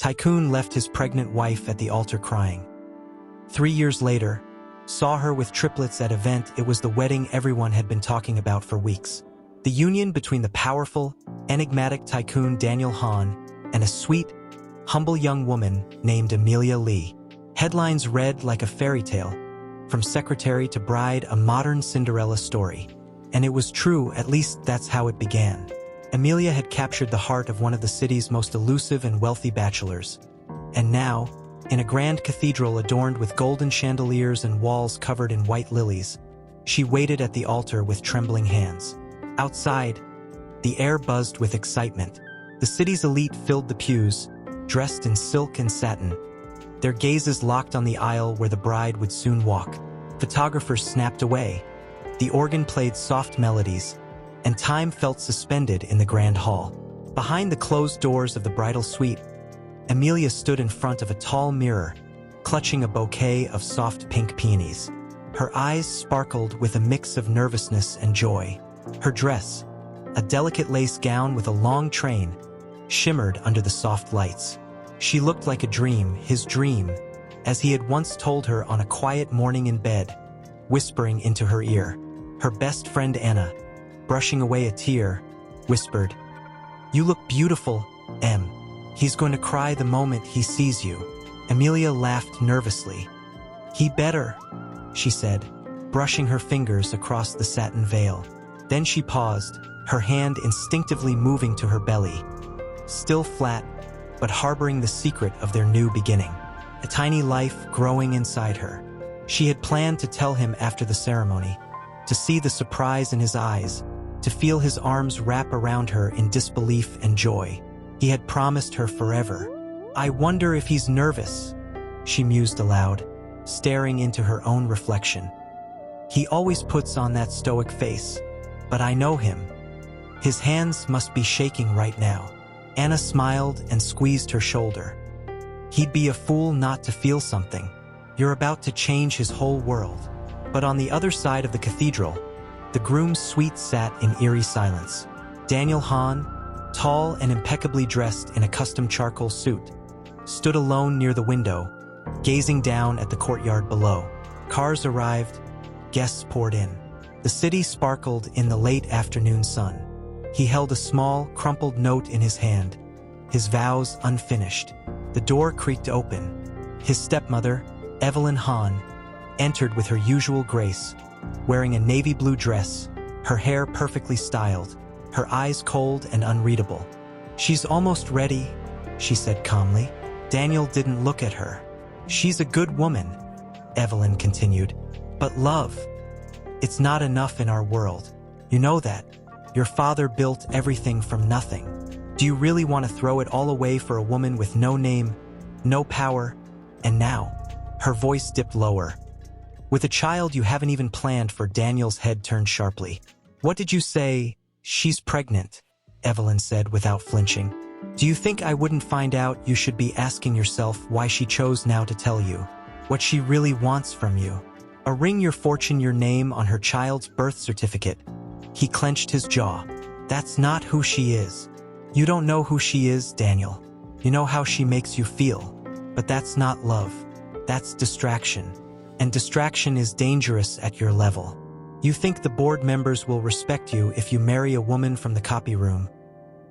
Tycoon left his pregnant wife at the altar crying. 3 years later, saw her with triplets at event. It was the wedding everyone had been talking about for weeks. The union between the powerful, enigmatic tycoon Daniel Hahn and a sweet, humble young woman named Amelia Lee. Headlines read like a fairy tale, from secretary to bride, a modern Cinderella story. And it was true, at least that's how it began. Amelia had captured the heart of one of the city's most elusive and wealthy bachelors. And now, in a grand cathedral adorned with golden chandeliers and walls covered in white lilies, she waited at the altar with trembling hands. Outside, the air buzzed with excitement. The city's elite filled the pews, dressed in silk and satin, their gazes locked on the aisle where the bride would soon walk. Photographers snapped away. The organ played soft melodies, and time felt suspended in the grand hall. Behind the closed doors of the bridal suite, Amelia stood in front of a tall mirror, clutching a bouquet of soft pink peonies. Her eyes sparkled with a mix of nervousness and joy. Her dress, a delicate lace gown with a long train, shimmered under the soft lights. She looked like a dream, his dream, as he had once told her on a quiet morning in bed, whispering into her ear. Her best friend Anna, brushing away a tear, whispered, "You look beautiful, Em. He's going to cry the moment he sees you." Amelia laughed nervously. "He better," she said, brushing her fingers across the satin veil. Then she paused, her hand instinctively moving to her belly, still flat, but harboring the secret of their new beginning. A tiny life growing inside her. She had planned to tell him after the ceremony, to see the surprise in his eyes, to feel his arms wrap around her in disbelief and joy. He had promised her forever. "I wonder if he's nervous," she mused aloud, staring into her own reflection. "He always puts on that stoic face, but I know him. His hands must be shaking right now." Anna smiled and squeezed her shoulder. "He'd be a fool not to feel something. You're about to change his whole world." But on the other side of the cathedral, the groom's suite sat in eerie silence. Daniel Hahn, tall and impeccably dressed in a custom charcoal suit, stood alone near the window, gazing down at the courtyard below. Cars arrived, guests poured in. The city sparkled in the late afternoon sun. He held a small, crumpled note in his hand, his vows unfinished. The door creaked open. His stepmother, Evelyn Hahn, entered with her usual grace, wearing a navy blue dress, her hair perfectly styled, her eyes cold and unreadable. "She's almost ready," she said calmly. Daniel didn't look at her. "She's a good woman," Evelyn continued, "but love, it's not enough in our world. You know that. Your father built everything from nothing. Do you really want to throw it all away for a woman with no name, no power, and now?" Her voice dipped lower. "With a child you haven't even planned for." Daniel's head turned sharply. "What did you say?" "She's pregnant," Evelyn said without flinching. "Do you think I wouldn't find out? You should be asking yourself why she chose now to tell you. What she really wants from you. A ring, your fortune, your name on her child's birth certificate." He clenched his jaw. "That's not who she is. You don't know who she is, Daniel. You know how she makes you feel. But that's not love. That's distraction. And distraction is dangerous at your level. You think the board members will respect you if you marry a woman from the copy room."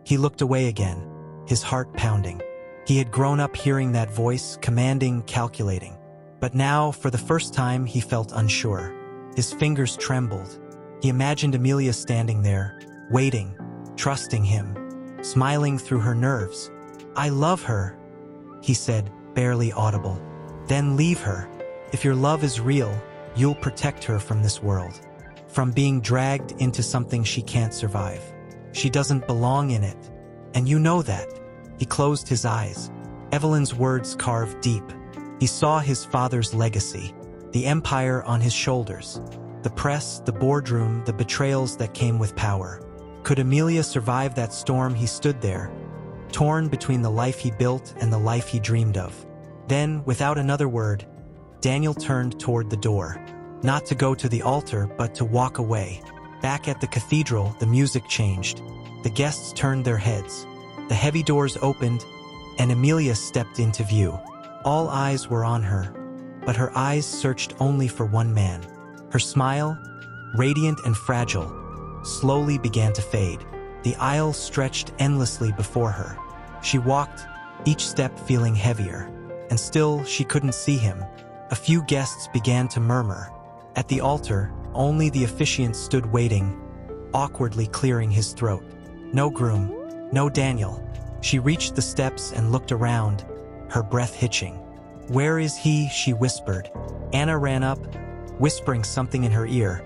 He looked away again, his heart pounding. He had grown up hearing that voice, commanding, calculating. But now, for the first time, he felt unsure. His fingers trembled. He imagined Amelia standing there, waiting, trusting him, smiling through her nerves. "I love her," he said, barely audible. "Then leave her. If your love is real, you'll protect her from this world. From being dragged into something she can't survive. She doesn't belong in it. And you know that." He closed his eyes. Evelyn's words carved deep. He saw his father's legacy, the empire on his shoulders, the press, the boardroom, the betrayals that came with power. Could Amelia survive that storm? He stood there, torn between the life he built and the life he dreamed of. Then, without another word, Daniel turned toward the door. Not to go to the altar, but to walk away. Back at the cathedral, the music changed. The guests turned their heads. The heavy doors opened, and Amelia stepped into view. All eyes were on her, but her eyes searched only for one man. Her smile, radiant and fragile, slowly began to fade. The aisle stretched endlessly before her. She walked, each step feeling heavier, and still she couldn't see him. A few guests began to murmur. At the altar, only the officiant stood waiting, awkwardly clearing his throat. No groom, no Daniel. She reached the steps and looked around, her breath hitching. "Where is he?" she whispered. Anna ran up, whispering something in her ear,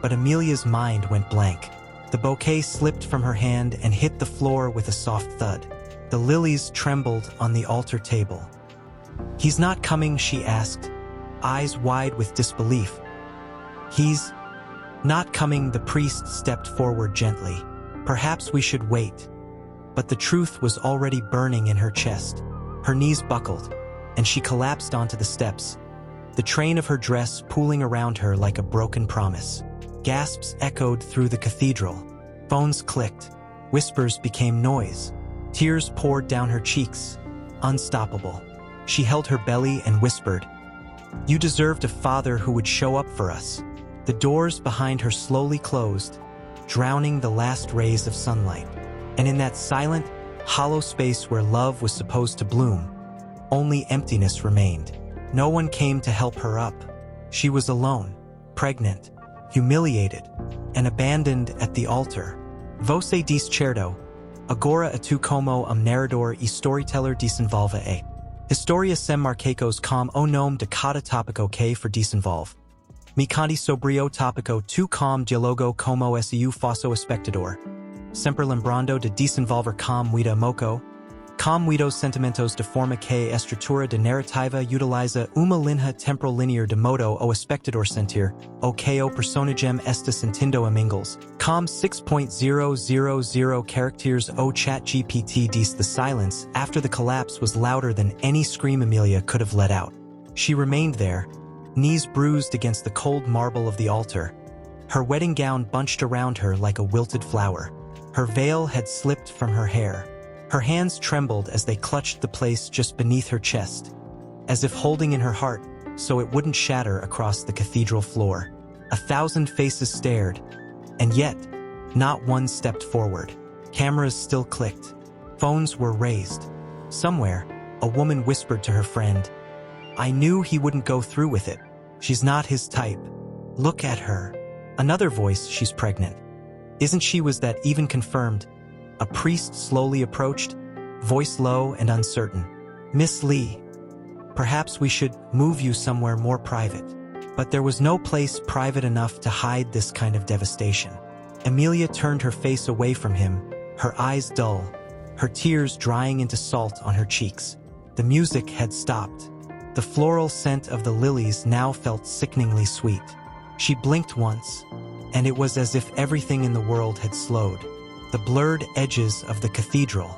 but Amelia's mind went blank. The bouquet slipped from her hand and hit the floor with a soft thud. The lilies trembled on the altar table. "He's not coming?" she asked, eyes wide with disbelief. "He's not coming," the priest stepped forward gently. "Perhaps we should wait." But the truth was already burning in her chest. Her knees buckled, and she collapsed onto the steps, the train of her dress pooling around her like a broken promise. Gasps echoed through the cathedral. Phones clicked. Whispers became noise. Tears poured down her cheeks, unstoppable. She held her belly and whispered, "You deserved a father who would show up for us." The doors behind her slowly closed, drowning the last rays of sunlight. And in that silent, hollow space where love was supposed to bloom, only emptiness remained. No one came to help her up. She was alone, pregnant, humiliated, and abandoned at the altar. Você discerto, agora a tu como narrador e storyteller desenvolve a história sem marcacos com o nome de cada tópico que for desenvolve. Me conte sobre o tópico tu com dialogo como su faço espectador. Sempre lembrando de desenvolver com muita moco. Com muitos sentimentos de forma que a estrutura de narrativa utiliza uma linha temporal linear de modo o espectador sentir, o que o personagem está sentindo amingles. Com 6.000 characters o chat GPT diz the silence after the collapse was louder than any scream Amelia could have let out. She remained there, knees bruised against the cold marble of the altar, her wedding gown bunched around her like a wilted flower. Her veil had slipped from her hair. Her hands trembled as they clutched the place just beneath her chest, as if holding in her heart so it wouldn't shatter across the cathedral floor. 1,000 faces stared, and yet, not one stepped forward. Cameras still clicked. Phones were raised. Somewhere, a woman whispered to her friend, "I knew he wouldn't go through with it. She's not his type. Look at her." Another voice, "She's pregnant. Isn't she?" Was that even confirmed? A priest slowly approached, voice low and uncertain. "Miss Lee, perhaps we should move you somewhere more private." But there was no place private enough to hide this kind of devastation. Amelia turned her face away from him, her eyes dull, her tears drying into salt on her cheeks. The music had stopped. The floral scent of the lilies now felt sickeningly sweet. She blinked once, and it was as if everything in the world had slowed. The blurred edges of the cathedral,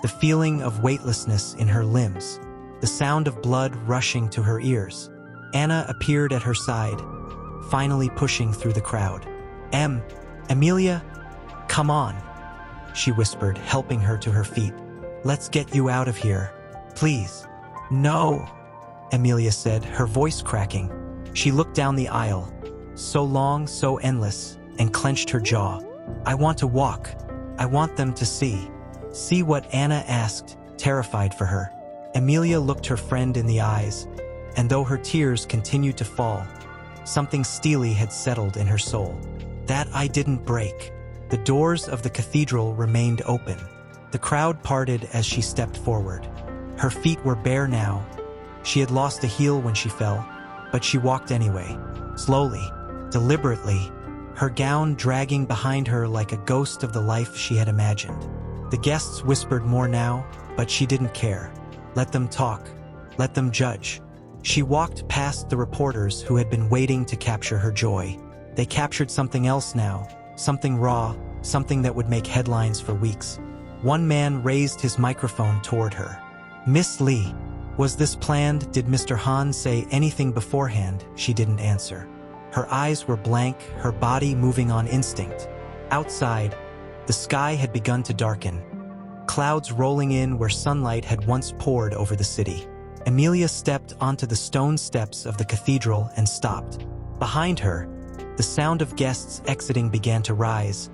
the feeling of weightlessness in her limbs, the sound of blood rushing to her ears. Anna appeared at her side, finally pushing through the crowd. Amelia, come on," she whispered, helping her to her feet. "Let's get you out of here. Please." "No," Amelia said, her voice cracking. She looked down the aisle, so long, so endless, and clenched her jaw. "I want to walk. I want them to see." "See what?" Anna asked, terrified for her. Amelia looked her friend in the eyes, and though her tears continued to fall, something steely had settled in her soul. "That I didn't break." The doors of the cathedral remained open. The crowd parted as she stepped forward. Her feet were bare now. She had lost a heel when she fell, but she walked anyway, slowly, deliberately, her gown dragging behind her like a ghost of the life she had imagined. The guests whispered more now, but she didn't care. Let them talk. Let them judge. She walked past the reporters who had been waiting to capture her joy. They captured something else now, something raw, something that would make headlines for weeks. One man raised his microphone toward her. "Miss Lee, was this planned? Did Mr. Han say anything beforehand?" She didn't answer. Her eyes were blank, her body moving on instinct. Outside, the sky had begun to darken. clouds rolling in where sunlight had once poured over the city. Amelia stepped onto the stone steps of the cathedral and stopped. Behind her, the sound of guests exiting began to rise,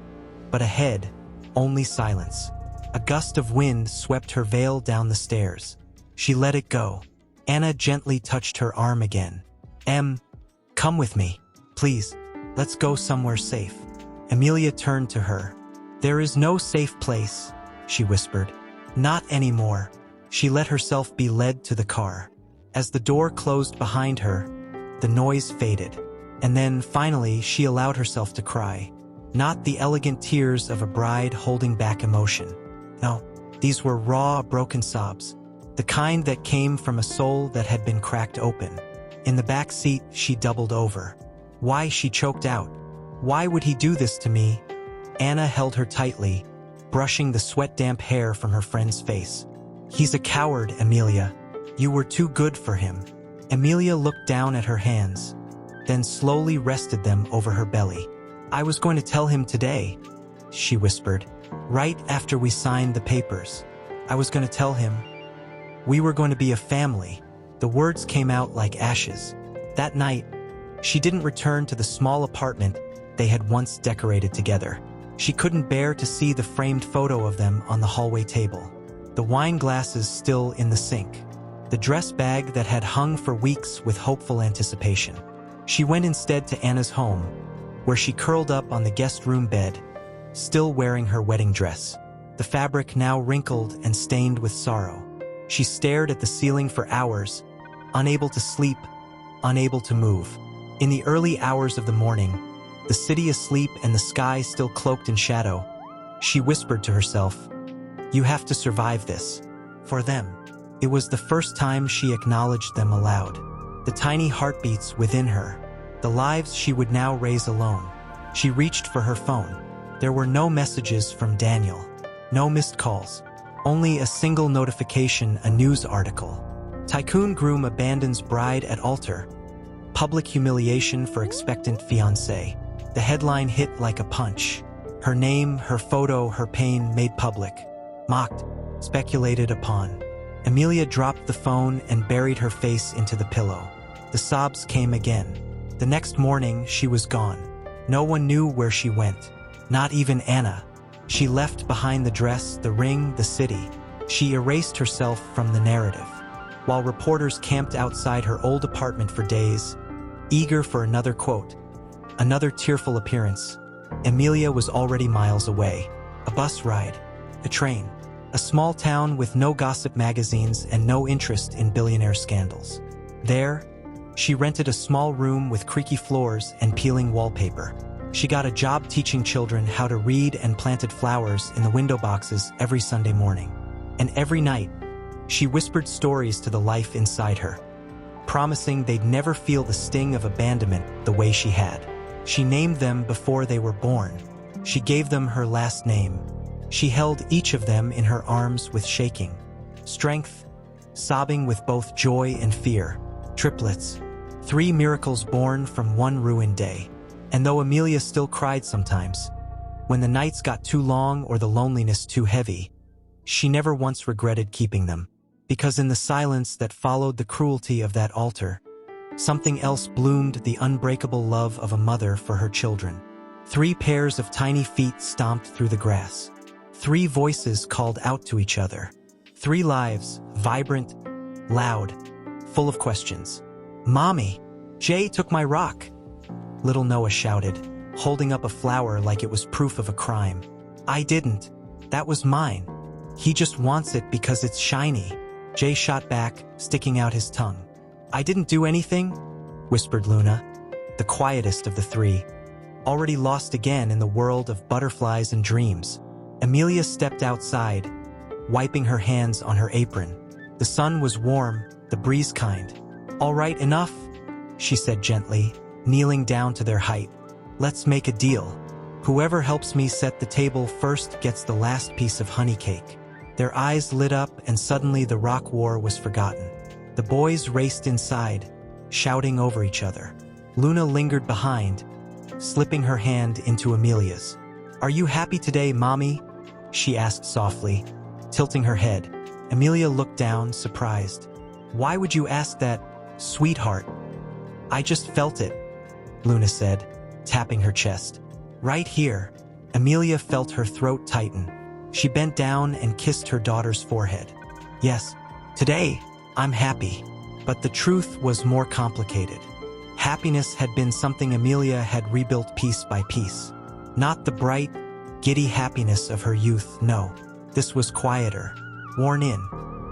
but ahead, only silence. A gust of wind swept her veil down the stairs. She let it go. Anna gently touched her arm again. Come with me, please. Let's go somewhere safe. Amelia turned to her. There is no safe place, she whispered. Not anymore. She let herself be led to the car. As the door closed behind her, the noise faded. And then, finally, she allowed herself to cry. Not the elegant tears of a bride holding back emotion. No, these were raw, broken sobs. The kind that came from a soul that had been cracked open. In the back seat, she doubled over. Why, she choked out. Why would he do this to me? Anna held her tightly, brushing the sweat-damp hair from her friend's face. He's a coward, Amelia. You were too good for him. Amelia looked down at her hands, then slowly rested them over her belly. I was going to tell him today, she whispered. Right after we signed the papers. I was going to tell him. We were going to be a family. The words came out like ashes. That night, she didn't return to the small apartment they had once decorated together. She couldn't bear to see the framed photo of them on the hallway table. The wine glasses still in the sink. The dress bag that had hung for weeks with hopeful anticipation. She went instead to Anna's home, where she curled up on the guest room bed, still wearing her wedding dress, the fabric now wrinkled and stained with sorrow. She stared at the ceiling for hours, unable to sleep, unable to move. In the early hours of the morning, the city asleep and the sky still cloaked in shadow, she whispered to herself, you have to survive this. For them. It was the first time she acknowledged them aloud. The tiny heartbeats within her. The lives she would now raise alone. She reached for her phone. There were no messages from Daniel. No missed calls. Only a single notification, a news article. Tycoon groom abandons bride at altar. Public humiliation for expectant fiancé. The headline hit like a punch. Her name, her photo, her pain made public. Mocked, speculated upon. Amelia dropped the phone and buried her face into the pillow. The sobs came again. The next morning, she was gone. No one knew where she went. Not even Anna. She left behind the dress, the ring, the city. She erased herself from the narrative. While reporters camped outside her old apartment for days, eager for another quote, another tearful appearance, Amelia was already miles away. A bus ride, a train, a small town with no gossip magazines and no interest in billionaire scandals. There, she rented a small room with creaky floors and peeling wallpaper. She got a job teaching children how to read and planted flowers in the window boxes every Sunday morning. And every night, she whispered stories to the life inside her, promising they'd never feel the sting of abandonment the way she had. She named them before they were born. She gave them her last name. She held each of them in her arms with shaking strength, sobbing with both joy and fear. Triplets, 3 miracles born from one ruined day. And though Amelia still cried sometimes, when the nights got too long or the loneliness too heavy, she never once regretted keeping them. Because in the silence that followed the cruelty of that altar, something else bloomed, the unbreakable love of a mother for her children. 3 pairs of tiny feet stomped through the grass. 3 voices called out to each other. 3 lives, vibrant, loud, full of questions. Mommy, Jay took my rock, little Noah shouted, holding up a flower like it was proof of a crime. I didn't. That was mine. He just wants it because it's shiny. Jay shot back, sticking out his tongue. I didn't do anything, whispered Luna, the quietest of the 3, already lost again in the world of butterflies and dreams. Amelia stepped outside, wiping her hands on her apron. The sun was warm, the breeze kind. All right, enough, she said gently, kneeling down to their height. Let's make a deal. Whoever helps me set the table first gets the last piece of honey cake. Their eyes lit up and suddenly the rock war was forgotten. The boys raced inside, shouting over each other. Luna lingered behind, slipping her hand into Amelia's. Are you happy today, Mommy? She asked softly. tilting her head. Amelia looked down, surprised. "Why would you ask that, sweetheart?" "I just felt it," Luna said, tapping her chest. "Right here." Amelia felt her throat tighten. She bent down and kissed her daughter's forehead. "Yes, today, I'm happy." But the truth was more complicated. Happiness had been something Amelia had rebuilt piece by piece. Not the bright, giddy happiness of her youth, no. This was quieter, worn in,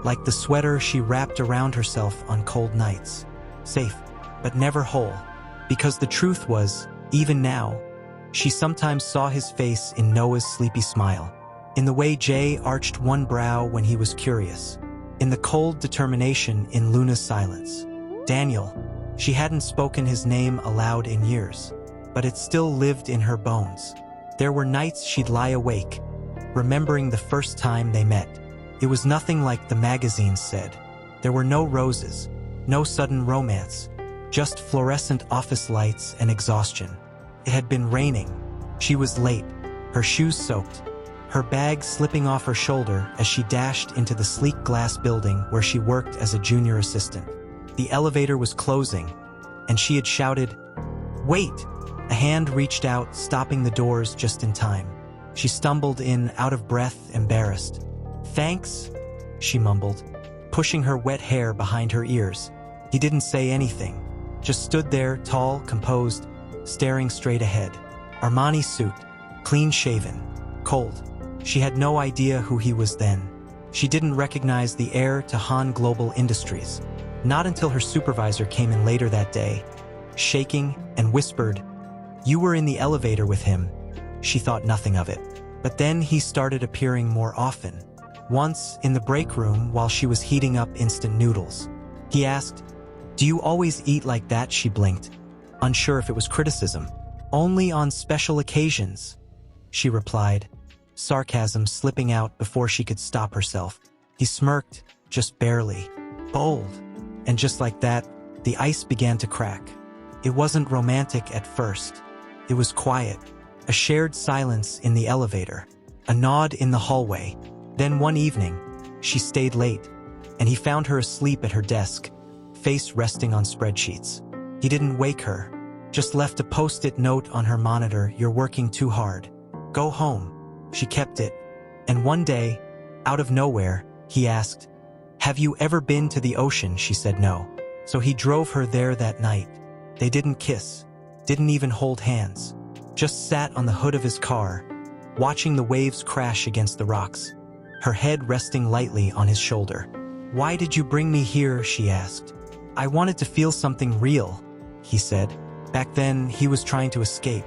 like the sweater she wrapped around herself on cold nights. Safe, but never whole. Because the truth was, even now, she sometimes saw his face in Noah's sleepy smile, in the way Jay arched one brow when he was curious, in the cold determination in Luna's silence. Daniel, she hadn't spoken his name aloud in years, but it still lived in her bones. There were nights she'd lie awake, remembering the first time they met. It was nothing like the magazines said. There were no roses, no sudden romance, just fluorescent office lights and exhaustion. It had been raining. She was late, her shoes soaked, her bag slipping off her shoulder as she dashed into the sleek glass building where she worked as a junior assistant. The elevator was closing, and she had shouted, "Wait!" A hand reached out, stopping the doors just in time. She stumbled in, out of breath, embarrassed. "Thanks," she mumbled, pushing her wet hair behind her ears. He didn't say anything, just stood there, tall, composed, staring straight ahead. Armani suit, clean-shaven, cold. She had no idea who he was then. She didn't recognize the heir to Han Global Industries. Not until her supervisor came in later that day, shaking, and whispered, "You were in the elevator with him." She thought nothing of it. But then he started appearing more often. Once, in the break room while she was heating up instant noodles. He asked, "Do you always eat like that?" She blinked, unsure if it was criticism. "Only on special occasions," she replied, sarcasm slipping out before she could stop herself. He smirked, just barely. Bold. And just like that, the ice began to crack. It wasn't romantic at first. It was quiet. A shared silence in the elevator. A nod in the hallway. Then one evening, she stayed late, and he found her asleep at her desk, face resting on spreadsheets. He didn't wake her, just left a post-it note on her monitor, "You're working too hard. Go home." She kept it. And one day, out of nowhere, he asked, "Have you ever been to the ocean?" She said no. So he drove her there that night. They didn't kiss, didn't even hold hands, just sat on the hood of his car, watching the waves crash against the rocks, her head resting lightly on his shoulder. "Why did you bring me here?" she asked. "I wanted to feel something real," he said. Back then, he was trying to escape.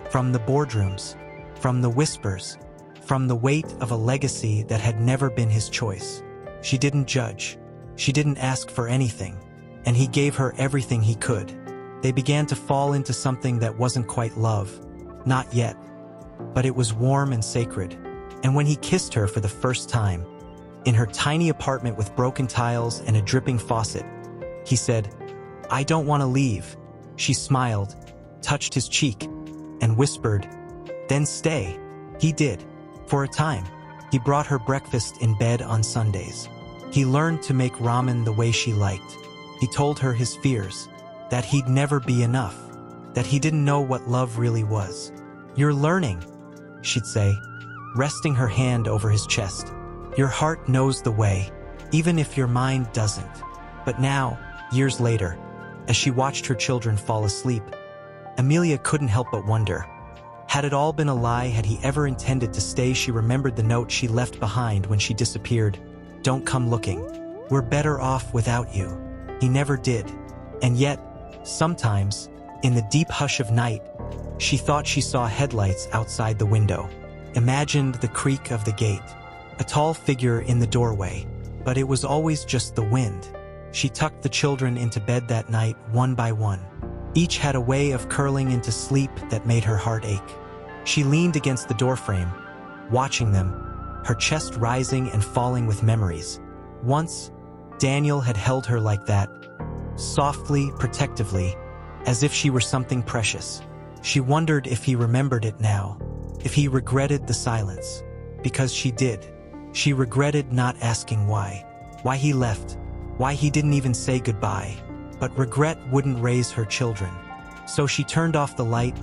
From the boardrooms, from the whispers, from the weight of a legacy that had never been his choice. She didn't judge. She didn't ask for anything. And he gave her everything he could. They began to fall into something that wasn't quite love. Not yet. But it was warm and sacred. And when he kissed her for the first time, in her tiny apartment with broken tiles and a dripping faucet, he said, "I don't want to leave." She smiled, touched his cheek, and whispered, "Then stay." He did. For a time, he brought her breakfast in bed on Sundays. He learned to make ramen the way she liked. He told her his fears, that he'd never be enough, that he didn't know what love really was. "You're learning," she'd say, resting her hand over his chest. "Your heart knows the way, even if your mind doesn't." But now, years later, as she watched her children fall asleep, Amelia couldn't help but wonder, had it all been a lie? Had he ever intended to stay? She remembered the note she left behind when she disappeared. "Don't come looking. We're better off without you." He never did. And yet, sometimes, in the deep hush of night, she thought she saw headlights outside the window, imagined the creak of the gate, a tall figure in the doorway, but it was always just the wind. She tucked the children into bed that night, one by one. Each had a way of curling into sleep that made her heart ache. She leaned against the doorframe, watching them, her chest rising and falling with memories. Once, Daniel had held her like that, softly, protectively, as if she were something precious. She wondered if he remembered it now, if he regretted the silence. Because she did. She regretted not asking why he left, why he didn't even say goodbye. But regret wouldn't raise her children. So she turned off the light,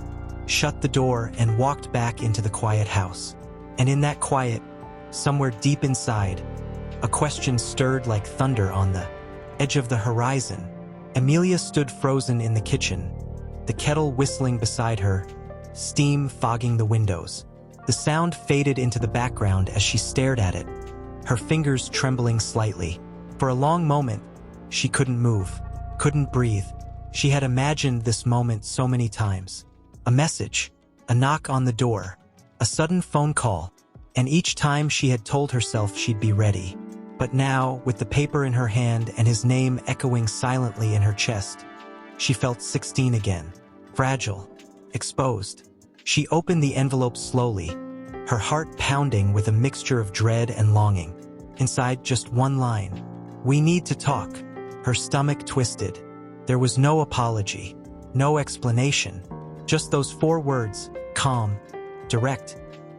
shut the door, and walked back into the quiet house. And in that quiet, somewhere deep inside, a question stirred like thunder on the edge of the horizon. Amelia stood frozen in the kitchen, the kettle whistling beside her, steam fogging the windows. The sound faded into the background as she stared at it, her fingers trembling slightly. For a long moment, she couldn't move, couldn't breathe. She had imagined this moment so many times. A message, a knock on the door, a sudden phone call, and each time she had told herself she'd be ready. But now, with the paper in her hand and his name echoing silently in her chest, she felt 16 again, fragile, exposed. She opened the envelope slowly, her heart pounding with a mixture of dread and longing. Inside, just one line: "We need to talk." Her stomach twisted. There was no apology, no explanation, just those 4 words, calm, direct,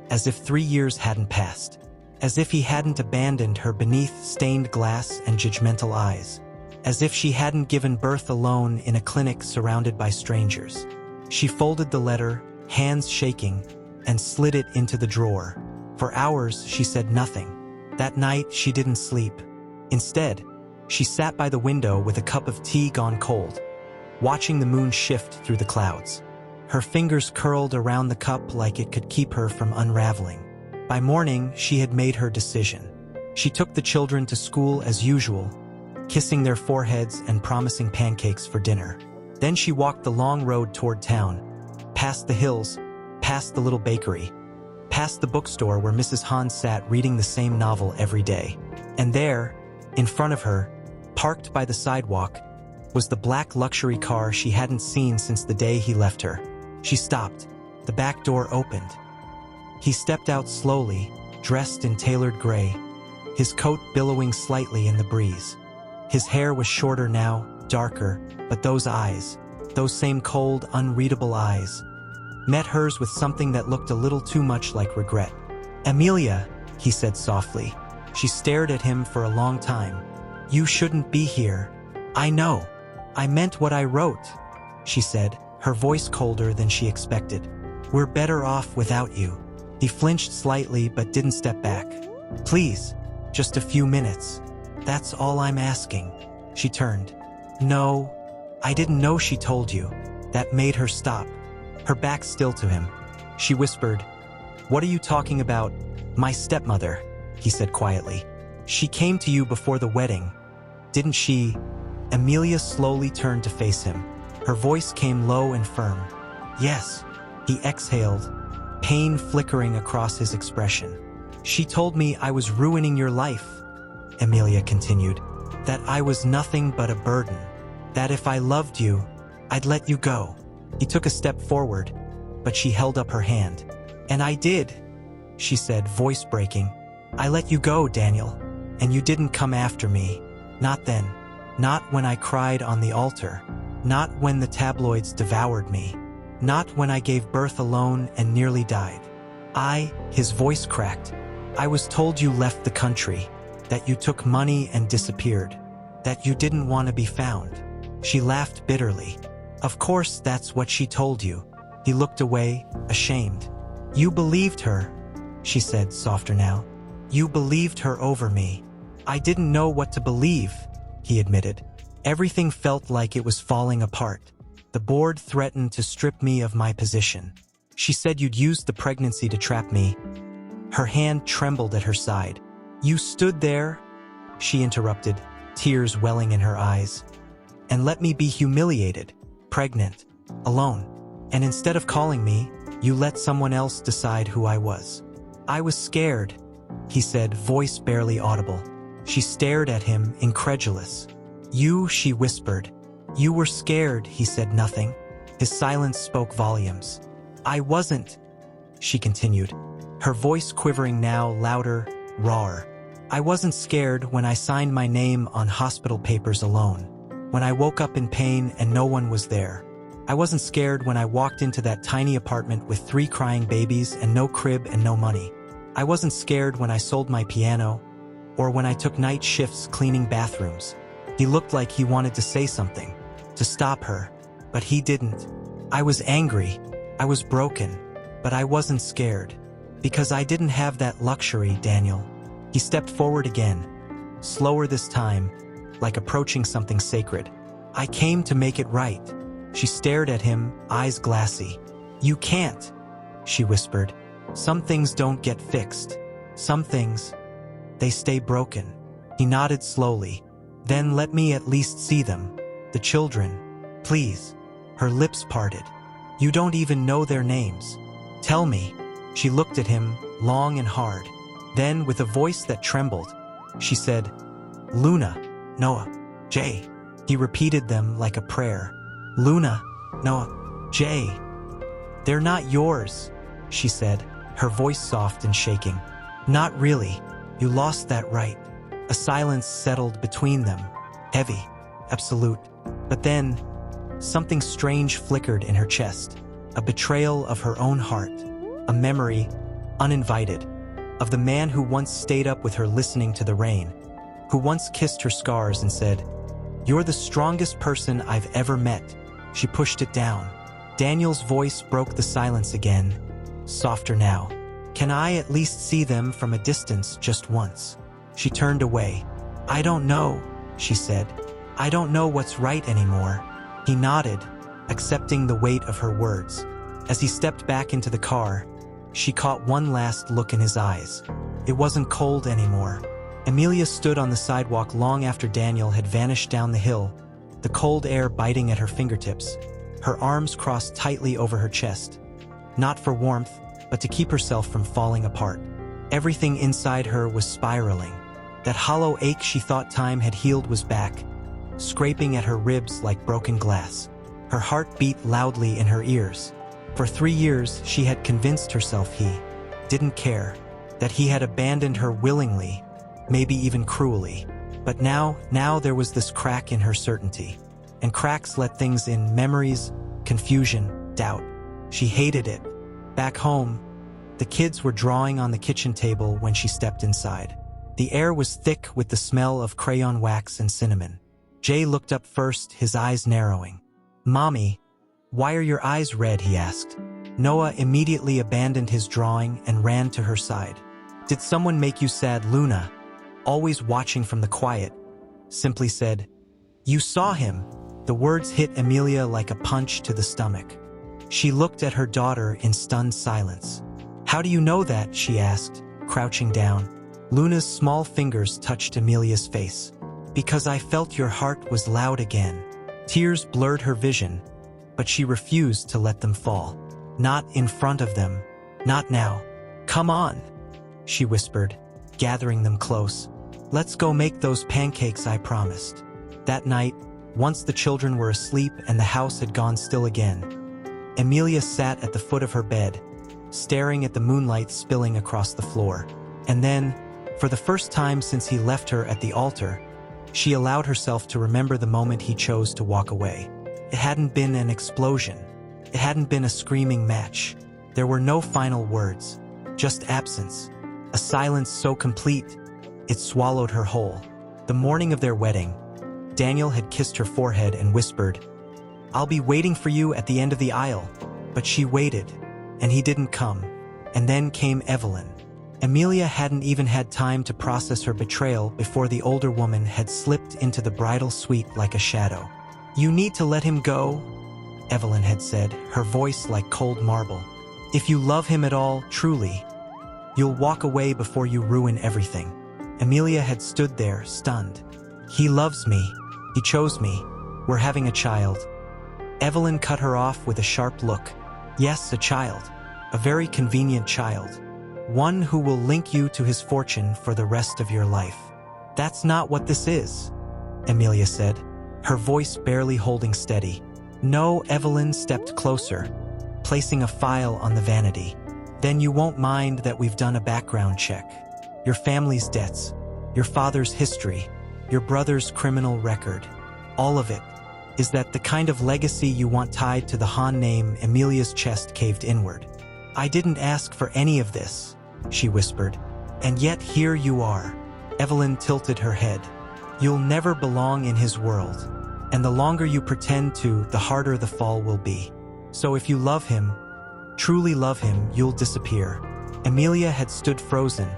as if 3 years hadn't passed, as if he hadn't abandoned her beneath stained glass and judgmental eyes, as if she hadn't given birth alone in a clinic surrounded by strangers. She folded the letter, hands shaking, and slid it into the drawer. For hours, she said nothing. That night, she didn't sleep. Instead, she sat by the window with a cup of tea gone cold, watching the moon shift through the clouds. Her fingers curled around the cup like it could keep her from unraveling. By morning, she had made her decision. She took the children to school as usual, kissing their foreheads and promising pancakes for dinner. Then she walked the long road toward town, past the hills, past the little bakery, past the bookstore where Mrs. Hahn sat reading the same novel every day. And there, in front of her, parked by the sidewalk, was the black luxury car she hadn't seen since the day he left her. She stopped. The back door opened. He stepped out slowly, dressed in tailored gray, his coat billowing slightly in the breeze. His hair was shorter now, darker, but those eyes, those same cold, unreadable eyes, met hers with something that looked a little too much like regret. "Amelia," he said softly. She stared at him for a long time. "You shouldn't be here." "I know. I meant what I wrote," she said, her voice colder than she expected. "We're better off without you." He flinched slightly but didn't step back. "Please, just a few minutes. That's all I'm asking." She turned. "No, I didn't know she told you." That made her stop, her back still to him. She whispered, "What are you talking about?" "My stepmother," he said quietly. "She came to you before the wedding, didn't she?" Amelia slowly turned to face him. Her voice came low and firm. "Yes," he exhaled, pain flickering across his expression. "She told me I was ruining your life," Amelia continued, "that I was nothing but a burden, that if I loved you, I'd let you go." He took a step forward, but she held up her hand. "And I did," she said, voice breaking. "I let you go, Daniel, and you didn't come after me. Not then. Not when I cried on the altar. Not when the tabloids devoured me. Not when I gave birth alone and nearly died. His voice cracked. "I was told you left the country, that you took money and disappeared, that you didn't want to be found." She laughed bitterly. "Of course that's what she told you." He looked away, ashamed. "You believed her," she said, softer now. "You believed her over me." "I didn't know what to believe," he admitted. "Everything felt like it was falling apart. The board threatened to strip me of my position. She said you'd used the pregnancy to trap me." Her hand trembled at her side. "You stood there," she interrupted, tears welling in her eyes, "and let me be humiliated, pregnant, alone. And instead of calling me, you let someone else decide who I was." "I was scared," he said, voice barely audible. She stared at him, incredulous. "You," she whispered. "You were scared," he said nothing. His silence spoke volumes. "I wasn't," she continued, her voice quivering now, louder, rawer. "I wasn't scared when I signed my name on hospital papers alone, when I woke up in pain and no one was there. I wasn't scared when I walked into that tiny apartment with 3 crying babies and no crib and no money. I wasn't scared when I sold my piano, or when I took night shifts cleaning bathrooms. He looked like he wanted to say something, to stop her, but he didn't. I was angry, I was broken, but I wasn't scared, because I didn't have that luxury, Daniel. He stepped forward again, slower this time, like approaching something sacred. I came to make it right. She stared at him, eyes glassy. You can't, she whispered. Some things don't get fixed. Some things, they stay broken. He nodded slowly. Then let me at least see them. The children, please. Her lips parted. You don't even know their names. Tell me. She looked at him, long and hard. Then, with a voice that trembled, she said, Luna, Noah, Jay. He repeated them like a prayer. Luna, Noah, Jay. They're not yours, she said, her voice soft and shaking. Not really. You lost that right. A silence settled between them, heavy, absolute. But then, something strange flickered in her chest, a betrayal of her own heart, a memory, uninvited, of the man who once stayed up with her listening to the rain, who once kissed her scars and said, You're the strongest person I've ever met. She pushed it down. Daniel's voice broke the silence again, softer now. Can I at least see them from a distance just once? She turned away. I don't know, she said. I don't know what's right anymore. He nodded, accepting the weight of her words. As he stepped back into the car, she caught one last look in his eyes. It wasn't cold anymore. Amelia stood on the sidewalk long after Daniel had vanished down the hill, the cold air biting at her fingertips, her arms crossed tightly over her chest. Not for warmth, but to keep herself from falling apart. Everything inside her was spiraling. That hollow ache she thought time had healed was back, scraping at her ribs like broken glass. Her heart beat loudly in her ears. For 3 years, she had convinced herself he didn't care, that he had abandoned her willingly, maybe even cruelly. But now there was this crack in her certainty. And cracks let things in: memories, confusion, doubt. She hated it. Back home, the kids were drawing on the kitchen table when she stepped inside. The air was thick with the smell of crayon wax and cinnamon. Jay looked up first, his eyes narrowing. Mommy, why are your eyes red? He asked. Noah immediately abandoned his drawing and ran to her side. Did someone make you sad? Luna, always watching from the quiet, simply said, You saw him. The words hit Amelia like a punch to the stomach. She looked at her daughter in stunned silence. How do you know that? She asked, crouching down. Luna's small fingers touched Amelia's face. Because I felt your heart was loud again. Tears blurred her vision, but she refused to let them fall. Not in front of them. Not now. Come on, she whispered, gathering them close. Let's go make those pancakes I promised. That night, once the children were asleep and the house had gone still again, Amelia sat at the foot of her bed, staring at the moonlight spilling across the floor. And then, for the first time since he left her at the altar, she allowed herself to remember the moment he chose to walk away. It hadn't been an explosion. It hadn't been a screaming match. There were no final words, just absence. A silence so complete, it swallowed her whole. The morning of their wedding, Daniel had kissed her forehead and whispered, I'll be waiting for you at the end of the aisle. But she waited, and he didn't come. And then came Evelyn. Amelia hadn't even had time to process her betrayal before the older woman had slipped into the bridal suite like a shadow. You need to let him go, Evelyn had said, her voice like cold marble. If you love him at all, truly, you'll walk away before you ruin everything. Amelia had stood there, stunned. He loves me. He chose me. We're having a child. Evelyn cut her off with a sharp look. Yes, a child. A very convenient child. One who will link you to his fortune for the rest of your life. That's not what this is, Amelia said, her voice barely holding steady. No, Evelyn stepped closer, placing a file on the vanity. Then you won't mind that we've done a background check. Your family's debts, your father's history, your brother's criminal record. All of it. Is that the kind of legacy you want tied to the Han name? Amelia's chest caved inward. I didn't ask for any of this, she whispered. And yet here you are. Evelyn tilted her head. You'll never belong in his world. And the longer you pretend to, the harder the fall will be. So if you love him, truly love him, you'll disappear. Amelia had stood frozen,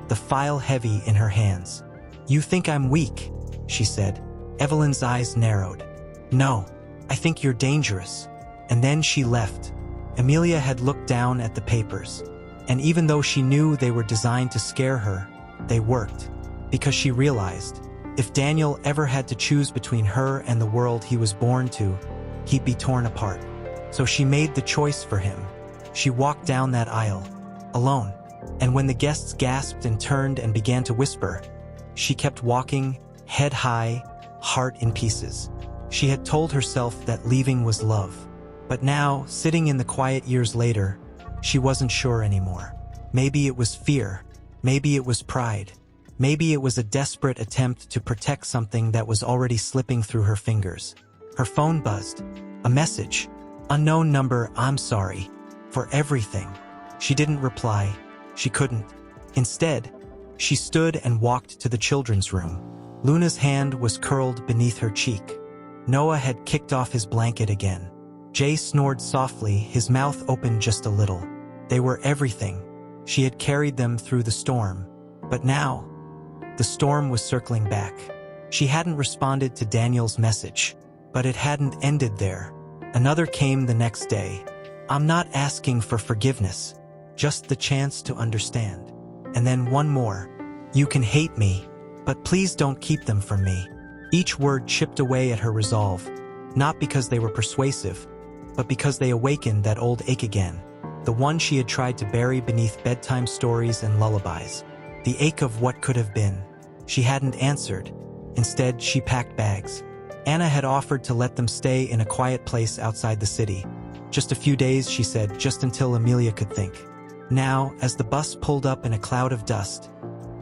the file heavy in her hands. You think I'm weak, she said. Evelyn's eyes narrowed. No, I think you're dangerous. And then she left. Amelia had looked down at the papers. And even though she knew they were designed to scare her, they worked. Because she realized, if Daniel ever had to choose between her and the world he was born to, he'd be torn apart. So she made the choice for him. She walked down that aisle, alone. And when the guests gasped and turned and began to whisper, she kept walking, head high, heart in pieces. She had told herself that leaving was love. But now, sitting in the quiet years later, she wasn't sure anymore. Maybe it was fear. Maybe it was pride. Maybe it was a desperate attempt to protect something that was already slipping through her fingers. Her phone buzzed. A message. Unknown number, I'm sorry. For everything. She didn't reply. She couldn't. Instead, she stood and walked to the children's room. Luna's hand was curled beneath her cheek. Noah had kicked off his blanket again. Jay snored softly, his mouth open just a little. They were everything. She had carried them through the storm. But now, the storm was circling back. She hadn't responded to Daniel's message, but it hadn't ended there. Another came the next day. I'm not asking for forgiveness, just the chance to understand. And then one more. You can hate me, but please don't keep them from me. Each word chipped away at her resolve, not because they were persuasive, but because they awakened that old ache again, the one she had tried to bury beneath bedtime stories and lullabies. The ache of what could have been. She hadn't answered. Instead, she packed bags. Anna had offered to let them stay in a quiet place outside the city. Just a few days, she said, just until Amelia could think. Now, as the bus pulled up in a cloud of dust,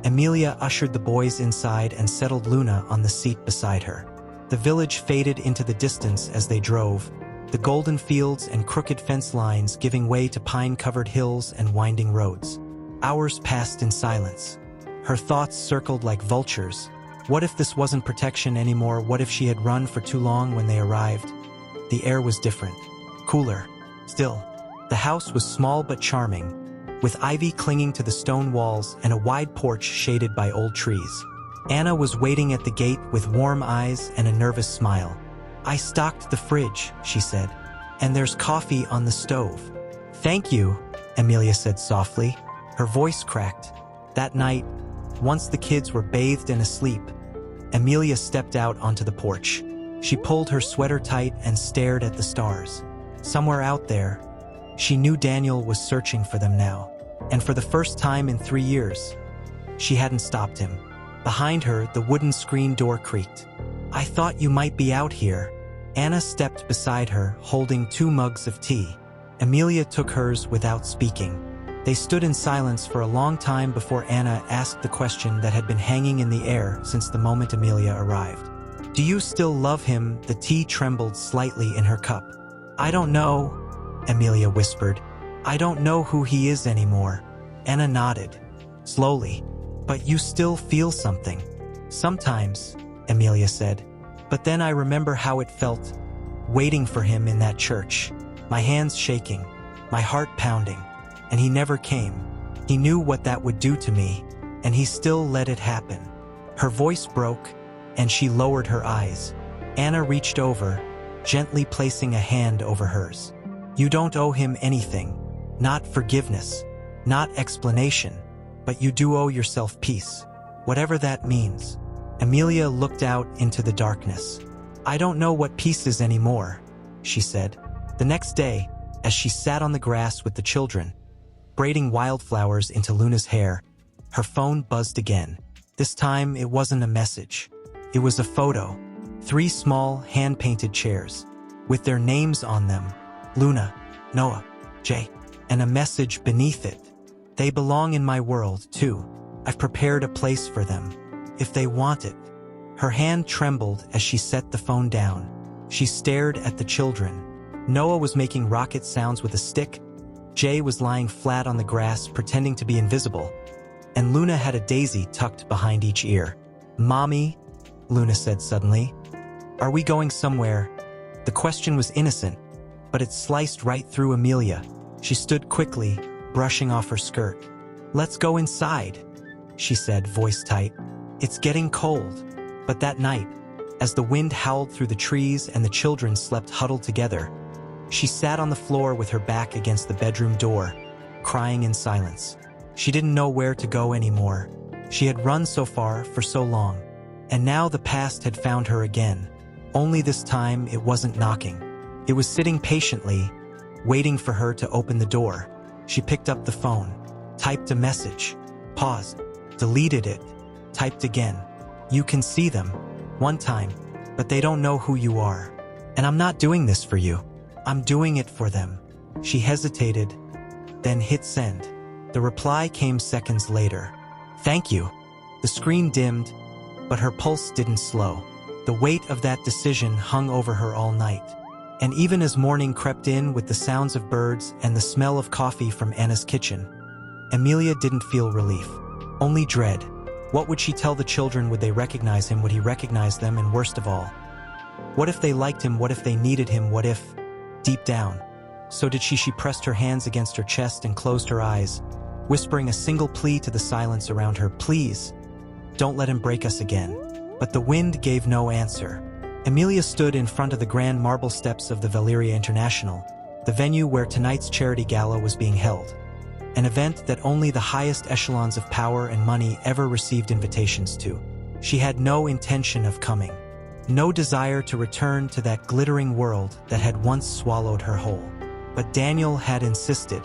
Amelia ushered the boys inside and settled Luna on the seat beside her. The village faded into the distance as they drove, the golden fields and crooked fence lines giving way to pine-covered hills and winding roads. Hours passed in silence. Her thoughts circled like vultures. What if this wasn't protection anymore? What if she had run for too long when they arrived? The air was different. Cooler. Still, the house was small but charming, with ivy clinging to the stone walls and a wide porch shaded by old trees. Anna was waiting at the gate with warm eyes and a nervous smile. I stocked the fridge, she said, and there's coffee on the stove. Thank you, Amelia said softly. Her voice cracked. That night, once the kids were bathed and asleep, Amelia stepped out onto the porch. She pulled her sweater tight and stared at the stars. Somewhere out there, she knew Daniel was searching for them now. And for the first time in 3 years, she hadn't stopped him. Behind her, the wooden screen door creaked. I thought you might be out here. Anna stepped beside her, holding 2 mugs of tea. Amelia took hers without speaking. They stood in silence for a long time before Anna asked the question that had been hanging in the air since the moment Amelia arrived. Do you still love him? The tea trembled slightly in her cup. I don't know, Amelia whispered. I don't know who he is anymore. Anna nodded, slowly. But you still feel something. Sometimes, Amelia said. But then I remember how it felt, waiting for him in that church. My hands shaking, my heart pounding. And he never came. He knew what that would do to me, and he still let it happen. Her voice broke, and she lowered her eyes. Anna reached over, gently placing a hand over hers. You don't owe him anything. Not forgiveness, not explanation, but you do owe yourself peace, whatever that means. Amelia looked out into the darkness. I don't know what peace is anymore, she said. The next day, as she sat on the grass with the children, braiding wildflowers into Luna's hair, her phone buzzed again. This time, it wasn't a message. It was a photo. 3 small, hand-painted chairs, with their names on them. Luna, Noah, Jay, and a message beneath it. They belong in my world, too. I've prepared a place for them, if they want it. Her hand trembled as she set the phone down. She stared at the children. Noah was making rocket sounds with a stick. Jay was lying flat on the grass, pretending to be invisible, and Luna had a daisy tucked behind each ear. "Mommy," Luna said suddenly, "are we going somewhere?" The question was innocent, but it sliced right through Amelia. She stood quickly, brushing off her skirt. "Let's go inside," she said, voice tight. "It's getting cold." But that night, as the wind howled through the trees and the children slept huddled together, she sat on the floor with her back against the bedroom door, crying in silence. She didn't know where to go anymore. She had run so far for so long, and now the past had found her again. Only this time it wasn't knocking. It was sitting patiently, waiting for her to open the door. She picked up the phone, typed a message, paused, deleted it, typed again. "You can see them, one time, but they don't know who you are. And I'm not doing this for you. I'm doing it for them." She hesitated, then hit send. The reply came seconds later. "Thank you." The screen dimmed, but her pulse didn't slow. The weight of that decision hung over her all night. And even as morning crept in with the sounds of birds and the smell of coffee from Anna's kitchen, Amelia didn't feel relief, only dread. What would she tell the children? Would they recognize him? Would he recognize them? And worst of all, what if they liked him? What if they needed him? What if, deep down, so did she? She pressed her hands against her chest and closed her eyes, whispering a single plea to the silence around her. "Please, don't let him break us again." But the wind gave no answer. Amelia stood in front of the grand marble steps of the Valeria International, the venue where tonight's charity gala was being held. An event that only the highest echelons of power and money ever received invitations to. She had no intention of coming. No desire to return to that glittering world that had once swallowed her whole. But Daniel had insisted,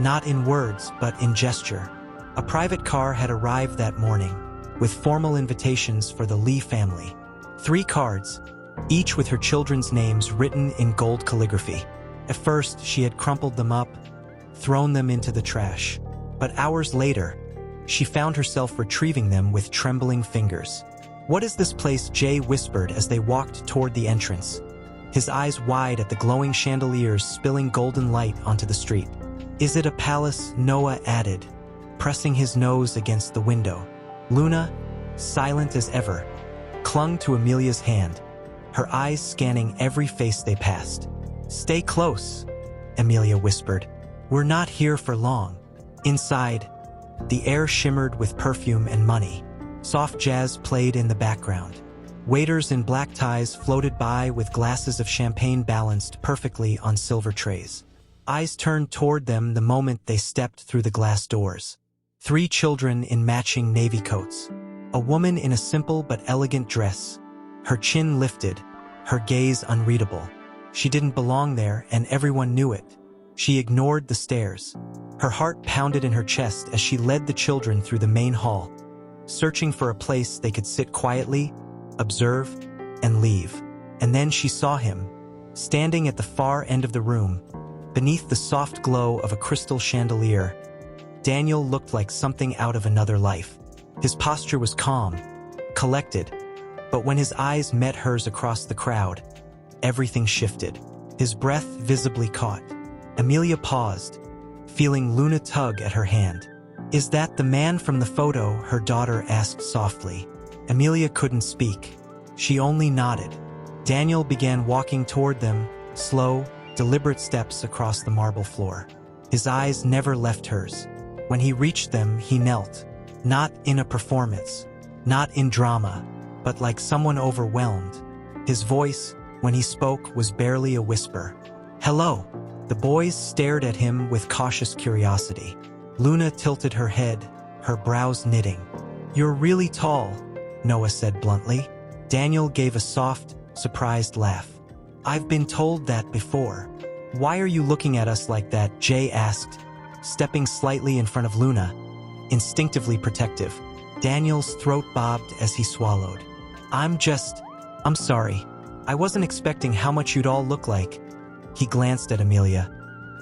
not in words but in gesture. A private car had arrived that morning, with formal invitations for the Lee family. 3 cards, each with her children's names written in gold calligraphy. At first, she had crumpled them up, thrown them into the trash. But hours later, she found herself retrieving them with trembling fingers. "What is this place?" Jay whispered as they walked toward the entrance, his eyes wide at the glowing chandeliers spilling golden light onto the street. "Is it a palace?" Noah added, pressing his nose against the window. Luna, silent as ever, clung to Amelia's hand, her eyes scanning every face they passed. "Stay close," Amelia whispered. "We're not here for long." Inside, the air shimmered with perfume and money. Soft jazz played in the background. Waiters in black ties floated by with glasses of champagne balanced perfectly on silver trays. Eyes turned toward them the moment they stepped through the glass doors. 3 children in matching navy coats. A woman in a simple but elegant dress, her chin lifted, her gaze unreadable. She didn't belong there, and everyone knew it. She ignored the stares. Her heart pounded in her chest as she led the children through the main hall, searching for a place they could sit quietly, observe, and leave. And then she saw him, standing at the far end of the room, beneath the soft glow of a crystal chandelier. Daniel looked like something out of another life. His posture was calm, collected, but when his eyes met hers across the crowd, everything shifted. His breath visibly caught. Amelia paused, feeling Luna tug at her hand. "Is that the man from the photo?" her daughter asked softly. Amelia couldn't speak. She only nodded. Daniel began walking toward them, slow, deliberate steps across the marble floor. His eyes never left hers. When he reached them, he knelt, not in a performance, not in drama, but like someone overwhelmed. His voice, when he spoke, was barely a whisper. "Hello." The boys stared at him with cautious curiosity. Luna tilted her head, her brows knitting. "You're really tall," Noah said bluntly. Daniel gave a soft, surprised laugh. "I've been told that before." "Why are you looking at us like that?" Jay asked, stepping slightly in front of Luna, instinctively protective. Daniel's throat bobbed as he swallowed. I'm sorry. I wasn't expecting how much you'd all look like." He glanced at Amelia,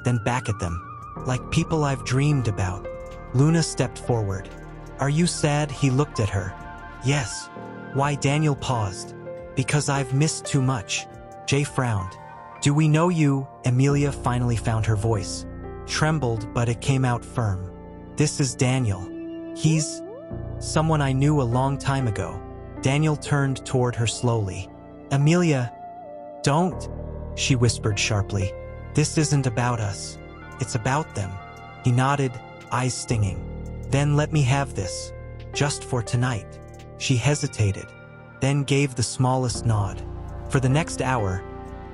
then back at them. "Like people I've dreamed about." Luna stepped forward. "Are you sad?" He looked at her. "Yes." "Why?" Daniel paused. "Because I've missed too much." Jay frowned. "Do we know you?" Amelia finally found her voice. trembled, but it came out firm. "This is Daniel. He's someone I knew a long time ago." Daniel turned toward her slowly. "Amelia, don't," she whispered sharply. "This isn't about us. It's about them." He nodded, eyes stinging. "Then let me have this. Just for tonight." She hesitated, then gave the smallest nod. For the next hour,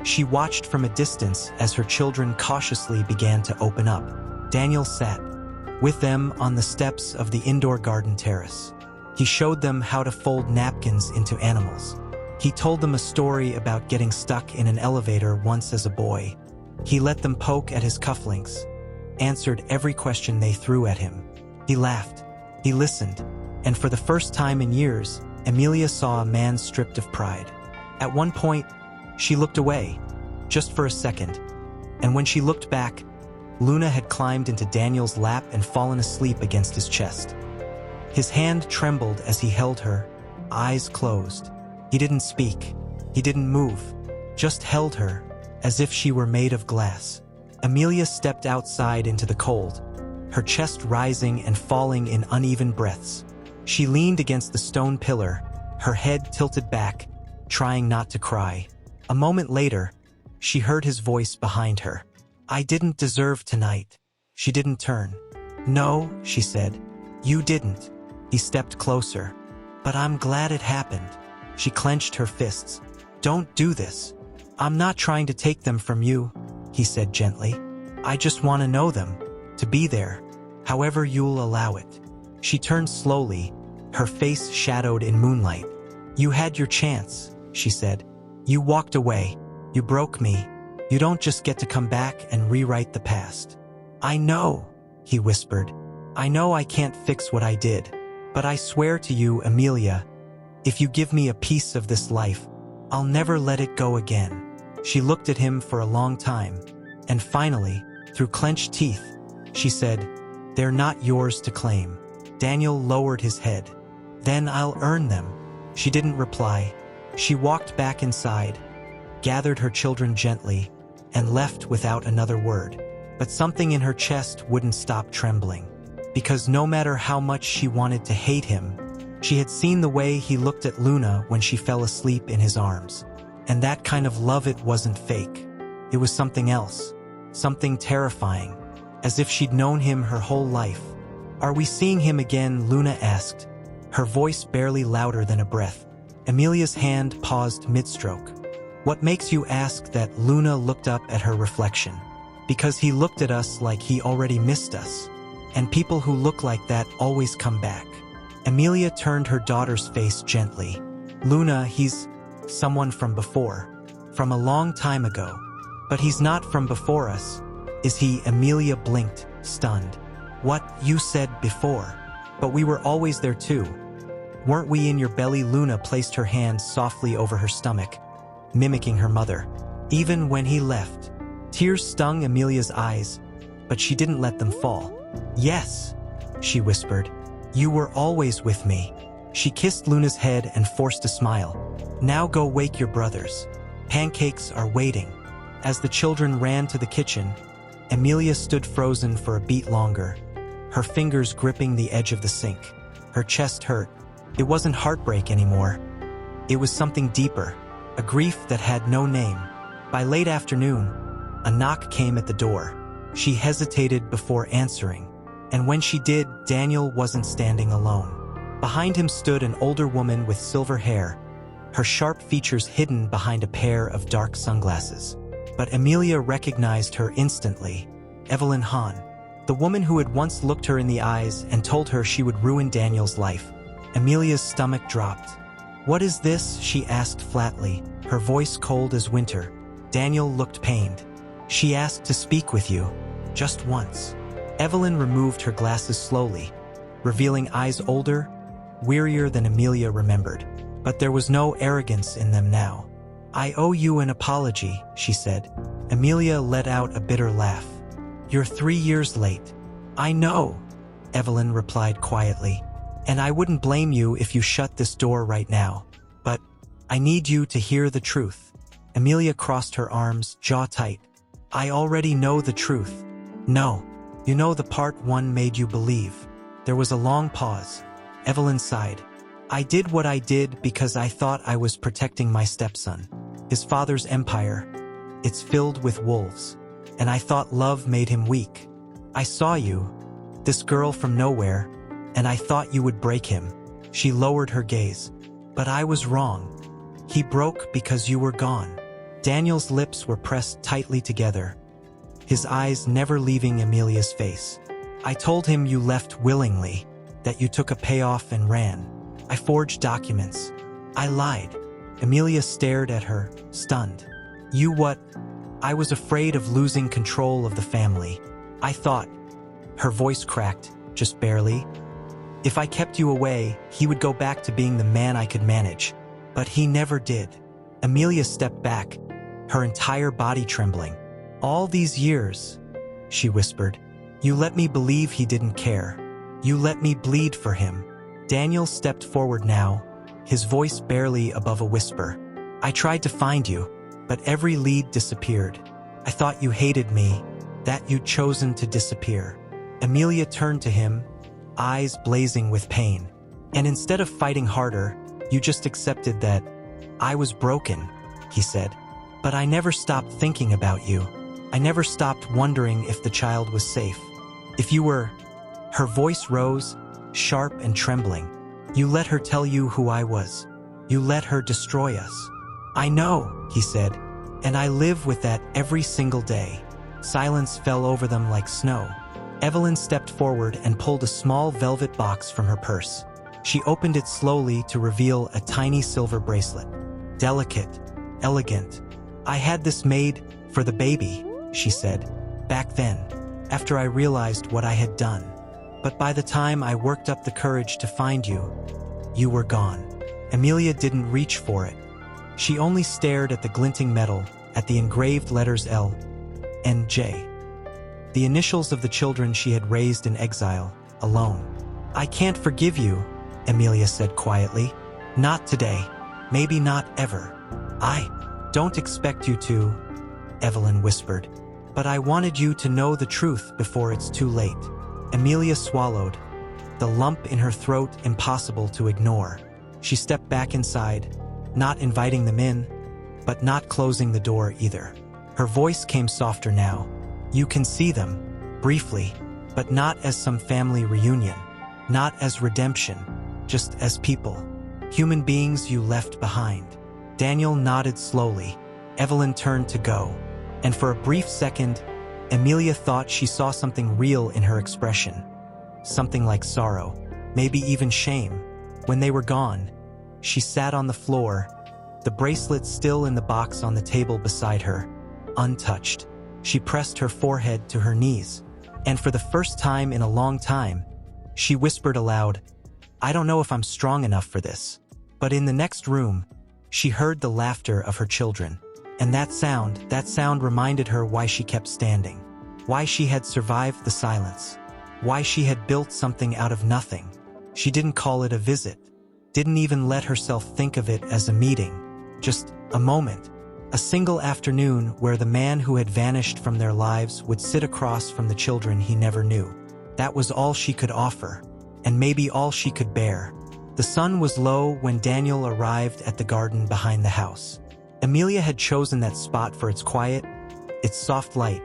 she watched from a distance as her children cautiously began to open up. Daniel sat with them on the steps of the indoor garden terrace. He showed them how to fold napkins into animals. He told them a story about getting stuck in an elevator once as a boy. He let them poke at his cufflinks, answered every question they threw at him. He laughed. He listened. And for the first time in years, Amelia saw a man stripped of pride. At one point, she looked away, just for a second. And when she looked back, Luna had climbed into Daniel's lap and fallen asleep against his chest. His hand trembled as he held her, eyes closed. He didn't speak. He didn't move, just held her, as if she were made of glass. Amelia stepped outside into the cold, her chest rising and falling in uneven breaths. She leaned against the stone pillar, her head tilted back, trying not to cry. A moment later, she heard his voice behind her. "I didn't deserve tonight." She didn't turn. "No," she said. "You didn't." He stepped closer. "But I'm glad it happened." She clenched her fists. "Don't do this. I'm not trying to take them from you," he said gently. "I just want to know them, to be there, however you'll allow it." She turned slowly, her face shadowed in moonlight. "You had your chance," she said. "You walked away. You broke me. You don't just get to come back and rewrite the past." "I know," he whispered. "I know I can't fix what I did. But I swear to you, Amelia, if you give me a piece of this life, I'll never let it go again." She looked at him for a long time, and finally, through clenched teeth, she said, "They're not yours to claim." Daniel lowered his head. "Then I'll earn them." She didn't reply. She walked back inside, gathered her children gently, and left without another word. But something in her chest wouldn't stop trembling. Because no matter how much she wanted to hate him, she had seen the way he looked at Luna when she fell asleep in his arms. And that kind of love, it wasn't fake. It was something else, something terrifying, as if she'd known him her whole life. "Are we seeing him again?" Luna asked, her voice barely louder than a breath. Amelia's hand paused mid-stroke. "What makes you ask that?" Luna looked up at her reflection. "Because he looked at us like he already missed us. And people who look like that always come back." Amelia turned her daughter's face gently. "Luna, he's someone from before, from a long time ago. But he's not from before us, is he?" Amelia blinked, stunned. "What? You said before. But we were always there too. Weren't we in your belly?" Luna placed her hand softly over her stomach, mimicking her mother. "Even when he left." Tears stung Amelia's eyes, but she didn't let them fall. "Yes," she whispered. "You were always with me." She kissed Luna's head and forced a smile. "Now go wake your brothers. Pancakes are waiting." As the children ran to the kitchen, Amelia stood frozen for a beat longer, her fingers gripping the edge of the sink. Her chest hurt. It wasn't heartbreak anymore. It was something deeper, a grief that had no name. By late afternoon, a knock came at the door. She hesitated before answering, and when she did, Daniel wasn't standing alone. Behind him stood an older woman with silver hair, her sharp features hidden behind a pair of dark sunglasses. But Amelia recognized her instantly. Evelyn Hahn, the woman who had once looked her in the eyes and told her she would ruin Daniel's life. Amelia's stomach dropped. "What is this?" she asked flatly, her voice cold as winter. Daniel looked pained. "She asked to speak with you, just once." Evelyn removed her glasses slowly, revealing eyes older, wearier than Amelia remembered. But there was no arrogance in them now. "I owe you an apology," she said. Amelia let out a bitter laugh. "You're 3 years late." "I know," Evelyn replied quietly. "And I wouldn't blame you if you shut this door right now. But I need you to hear the truth." Amelia crossed her arms, jaw tight. "I already know the truth." No. You know the part one made you believe. There was a long pause. Evelyn sighed. I did what I did because I thought I was protecting my stepson. His father's empire. It's filled with wolves. And I thought love made him weak. I saw you, this girl from nowhere, and I thought you would break him. She lowered her gaze. But I was wrong. He broke because you were gone. Daniel's lips were pressed tightly together, his eyes never leaving Amelia's face. I told him you left willingly, that you took a payoff and ran. I forged documents. I lied. Amelia stared at her, stunned. You what? I was afraid of losing control of the family. I thought. Her voice cracked, just barely. If I kept you away, he would go back to being the man I could manage. But he never did. Amelia stepped back, her entire body trembling. All these years, she whispered, you let me believe he didn't care. You let me bleed for him. Daniel stepped forward now, his voice barely above a whisper. I tried to find you, but every lead disappeared. I thought you hated me, that you'd chosen to disappear. Amelia turned to him, eyes blazing with pain. And instead of fighting harder, you just accepted that I was broken, he said. But I never stopped thinking about you. I never stopped wondering if the child was safe. If you were... Her voice rose, sharp and trembling. You let her tell you who I was. You let her destroy us. I know, he said, and I live with that every single day. Silence fell over them like snow. Evelyn stepped forward and pulled a small velvet box from her purse. She opened it slowly to reveal a tiny silver bracelet. Delicate, elegant. I had this made for the baby, she said, back then, after I realized what I had done. But by the time I worked up the courage to find you, you were gone. Amelia didn't reach for it. She only stared at the glinting metal, at the engraved letters L and J. The initials of the children she had raised in exile, alone. I can't forgive you, Amelia said quietly. Not today. Maybe not ever. I don't expect you to, Evelyn whispered. But I wanted you to know the truth before it's too late. Amelia swallowed, the lump in her throat impossible to ignore. She stepped back inside, not inviting them in, but not closing the door either. Her voice came softer now. You can see them, briefly, but not as some family reunion, not as redemption, just as people. Human beings you left behind. Daniel nodded slowly. Evelyn turned to go, and for a brief second, Amelia thought she saw something real in her expression. Something like sorrow, maybe even shame. When they were gone, she sat on the floor, the bracelet still in the box on the table beside her, untouched. She pressed her forehead to her knees, and for the first time in a long time, she whispered aloud, I don't know if I'm strong enough for this. But in the next room, she heard the laughter of her children. And that sound reminded her why she kept standing, why she had survived the silence, why she had built something out of nothing. She didn't call it a visit, didn't even let herself think of it as a meeting, just a moment, a single afternoon where the man who had vanished from their lives would sit across from the children he never knew. That was all she could offer, and maybe all she could bear. The sun was low when Daniel arrived at the garden behind the house. Amelia had chosen that spot for its quiet, its soft light,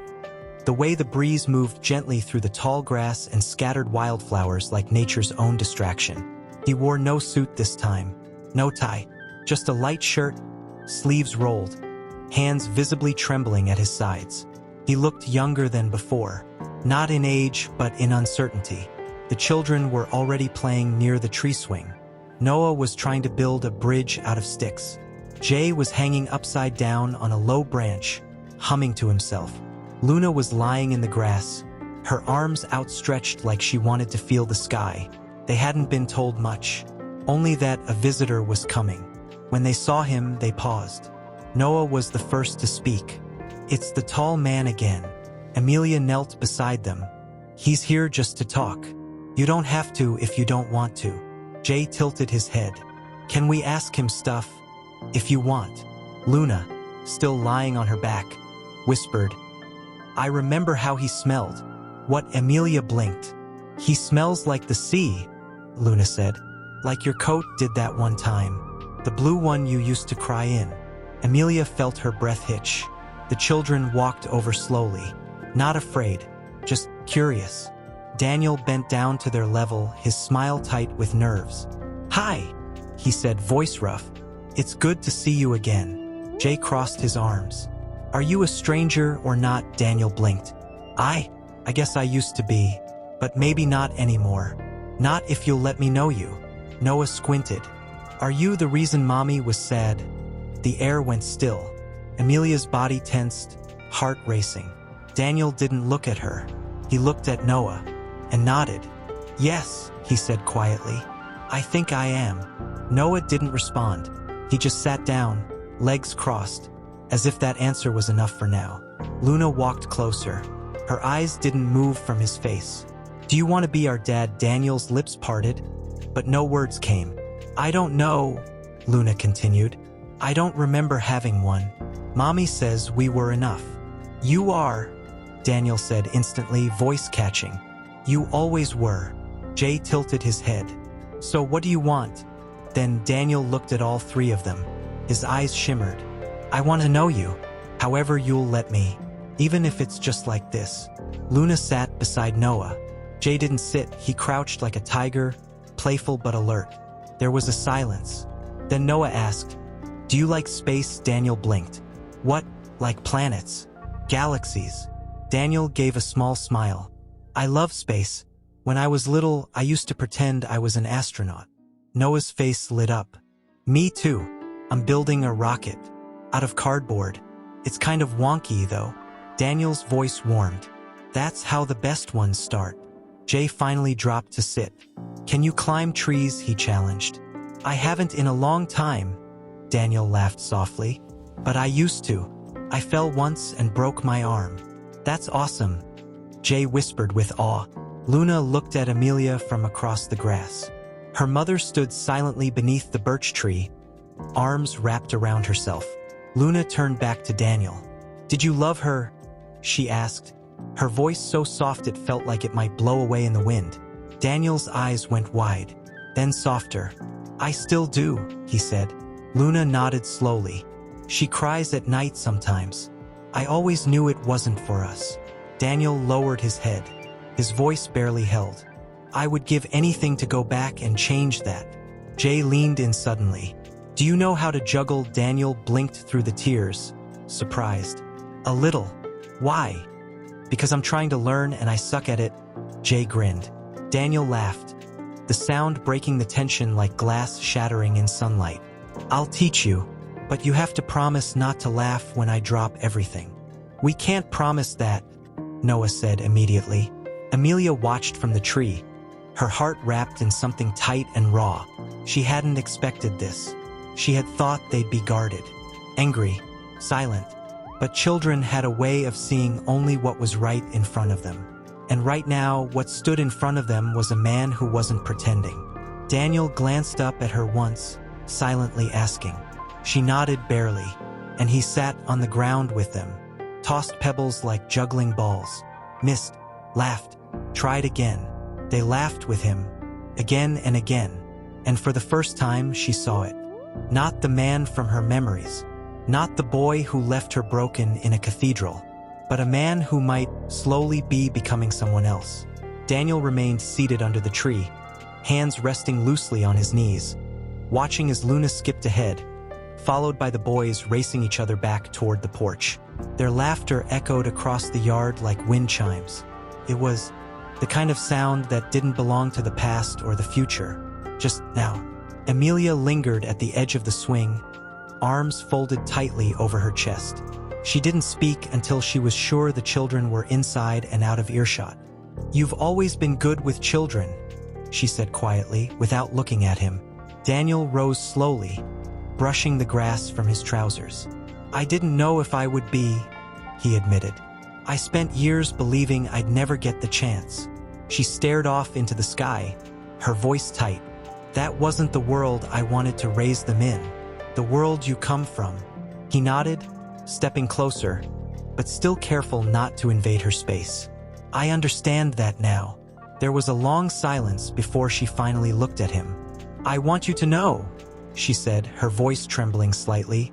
the way the breeze moved gently through the tall grass and scattered wildflowers like nature's own distraction. He wore no suit this time, no tie, just a light shirt, sleeves rolled, hands visibly trembling at his sides. He looked younger than before, not in age but in uncertainty. The children were already playing near the tree swing. Noah was trying to build a bridge out of sticks. Jay was hanging upside down on a low branch, humming to himself. Luna was lying in the grass, her arms outstretched like she wanted to feel the sky. They hadn't been told much, only that a visitor was coming. When they saw him, they paused. Noah was the first to speak. It's the tall man again. Amelia knelt beside them. He's here just to talk. You don't have to if you don't want to. Jay tilted his head. Can we ask him stuff? If you want. Luna, still lying on her back, whispered, I remember how he smelled. What? Amelia blinked. He smells like the sea, Luna said. Like your coat did that one time. The blue one you used to cry in. Amelia felt her breath hitch. The children walked over slowly. Not afraid, just curious. Daniel bent down to their level, his smile tight with nerves. "Hi," he said, voice rough. "It's good to see you again." Jay crossed his arms. "Are you a stranger or not?" Daniel blinked. I guess I used to be, but maybe not anymore. Not if you'll let me know you." Noah squinted. "Are you the reason Mommy was sad?" The air went still. Amelia's body tensed, heart racing. Daniel didn't look at her. He looked at Noah and nodded. "Yes," he said quietly. "I think I am." Noah didn't respond. He just sat down, legs crossed, as if that answer was enough for now. Luna walked closer. Her eyes didn't move from his face. "Do you want to be our dad?" Daniel's lips parted, but no words came. "I don't know," Luna continued. "I don't remember having one. Mommy says we were enough." "You are," Daniel said instantly, voice catching. "You always were." Jay tilted his head. "So what do you want?" Then Daniel looked at all three of them. His eyes shimmered. "I want to know you, however you'll let me. Even if it's just like this." Luna sat beside Noah. Jay didn't sit, he crouched like a tiger, playful but alert. There was a silence. Then Noah asked, "Do you like space?" Daniel blinked. "What, like planets? Galaxies?" Daniel gave a small smile. "I love space. When I was little, I used to pretend I was an astronaut." Noah's face lit up. "Me too. I'm building a rocket. Out of cardboard. It's kind of wonky, though." Daniel's voice warmed. "That's how the best ones start." Jay finally dropped to sit. "Can you climb trees?" he challenged. "I haven't in a long time," Daniel laughed softly. "But I used to. I fell once and broke my arm." "That's awesome," Jay whispered with awe. Luna looked at Amelia from across the grass. Her mother stood silently beneath the birch tree, arms wrapped around herself. Luna turned back to Daniel. "Did you love her?" she asked, her voice so soft it felt like it might blow away in the wind. Daniel's eyes went wide, then softer. "I still do," he said. Luna nodded slowly. "She cries at night sometimes. I always knew it wasn't for us." Daniel lowered his head. His voice barely held. "I would give anything to go back and change that." Jay leaned in suddenly. "Do you know how to juggle?" Daniel blinked through the tears, surprised. "A little." "Why?" "Because I'm trying to learn and I suck at it." Jay grinned. Daniel laughed, the sound breaking the tension like glass shattering in sunlight. "I'll teach you, but you have to promise not to laugh when I drop everything." "We can't promise that," Noah said immediately. Amelia watched from the tree, her heart wrapped in something tight and raw. She hadn't expected this. She had thought they'd be guarded, angry, silent. But children had a way of seeing only what was right in front of them. And right now, what stood in front of them was a man who wasn't pretending. Daniel glanced up at her once, silently asking. She nodded barely, and he sat on the ground with them, tossed pebbles like juggling balls, missed, laughed, tried again. They laughed with him, again and again, and for the first time she saw it. Not the man from her memories, not the boy who left her broken in a cathedral, but a man who might slowly be becoming someone else. Daniel remained seated under the tree, hands resting loosely on his knees, watching as Luna skipped ahead, followed by the boys racing each other back toward the porch. Their laughter echoed across the yard like wind chimes. It was the kind of sound that didn't belong to the past or the future, just now. Amelia lingered at the edge of the swing, arms folded tightly over her chest. She didn't speak until she was sure the children were inside and out of earshot. "You've always been good with children," she said quietly, without looking at him. Daniel rose slowly, brushing the grass from his trousers. "I didn't know if I would be," he admitted. "I spent years believing I'd never get the chance." She stared off into the sky, her voice tight. "That wasn't the world I wanted to raise them in. The world you come from." He nodded, stepping closer, but still careful not to invade her space. I understand that now. There was a long silence before she finally looked at him. I want you to know, she said, her voice trembling slightly.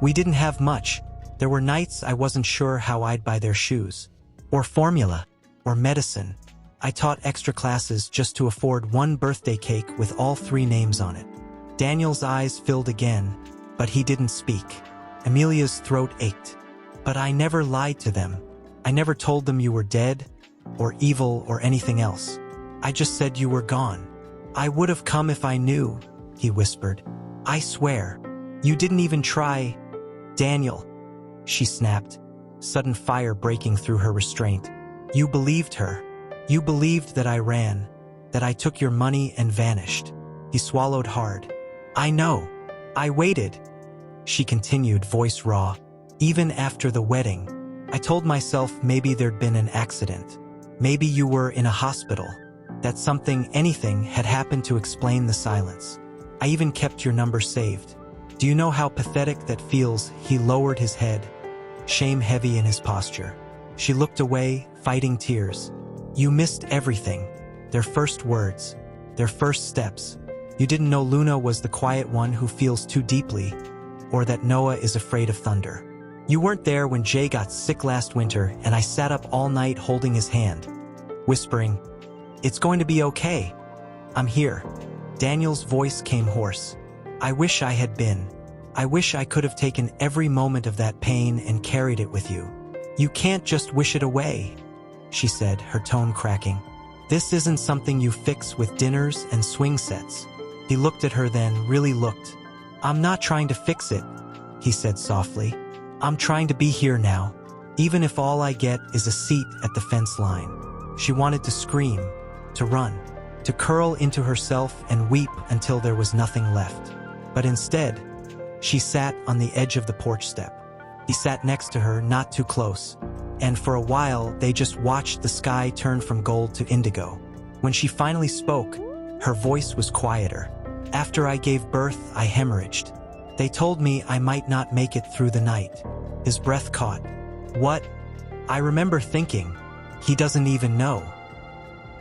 We didn't have much. There were nights I wasn't sure how I'd buy their shoes, or formula, or medicine. I taught extra classes just to afford one birthday cake with all 3 names on it. Daniel's eyes filled again, but he didn't speak. Amelia's throat ached. But I never lied to them. I never told them you were dead, or evil, or anything else. I just said you were gone. I would have come if I knew, he whispered. I swear. You didn't even try. Daniel, she snapped, sudden fire breaking through her restraint. You believed her. You believed that I ran, that I took your money and vanished. He swallowed hard. I know. I waited. She continued, voice raw. Even after the wedding, I told myself maybe there'd been an accident. Maybe you were in a hospital. That something, anything, had happened to explain the silence. I even kept your number saved. Do you know how pathetic that feels? He lowered his head, shame heavy in his posture. She looked away, fighting tears. You missed everything. Their first words, their first steps. You didn't know Luna was the quiet one who feels too deeply, or that Noah is afraid of thunder. You weren't there when Jay got sick last winter and I sat up all night holding his hand, whispering, "It's going to be okay. I'm here." Daniel's voice came hoarse. I wish I had been. I wish I could have taken every moment of that pain and carried it with you. You can't just wish it away, she said, her tone cracking. This isn't something you fix with dinners and swing sets. He looked at her then, really looked. I'm not trying to fix it, he said softly. I'm trying to be here now, even if all I get is a seat at the fence line. She wanted to scream, to run, to curl into herself and weep until there was nothing left. But instead, she sat on the edge of the porch step. He sat next to her, not too close, and for a while they just watched the sky turn from gold to indigo. When she finally spoke, her voice was quieter. After I gave birth, I hemorrhaged. They told me I might not make it through the night. His breath caught. What? I remember thinking, he doesn't even know.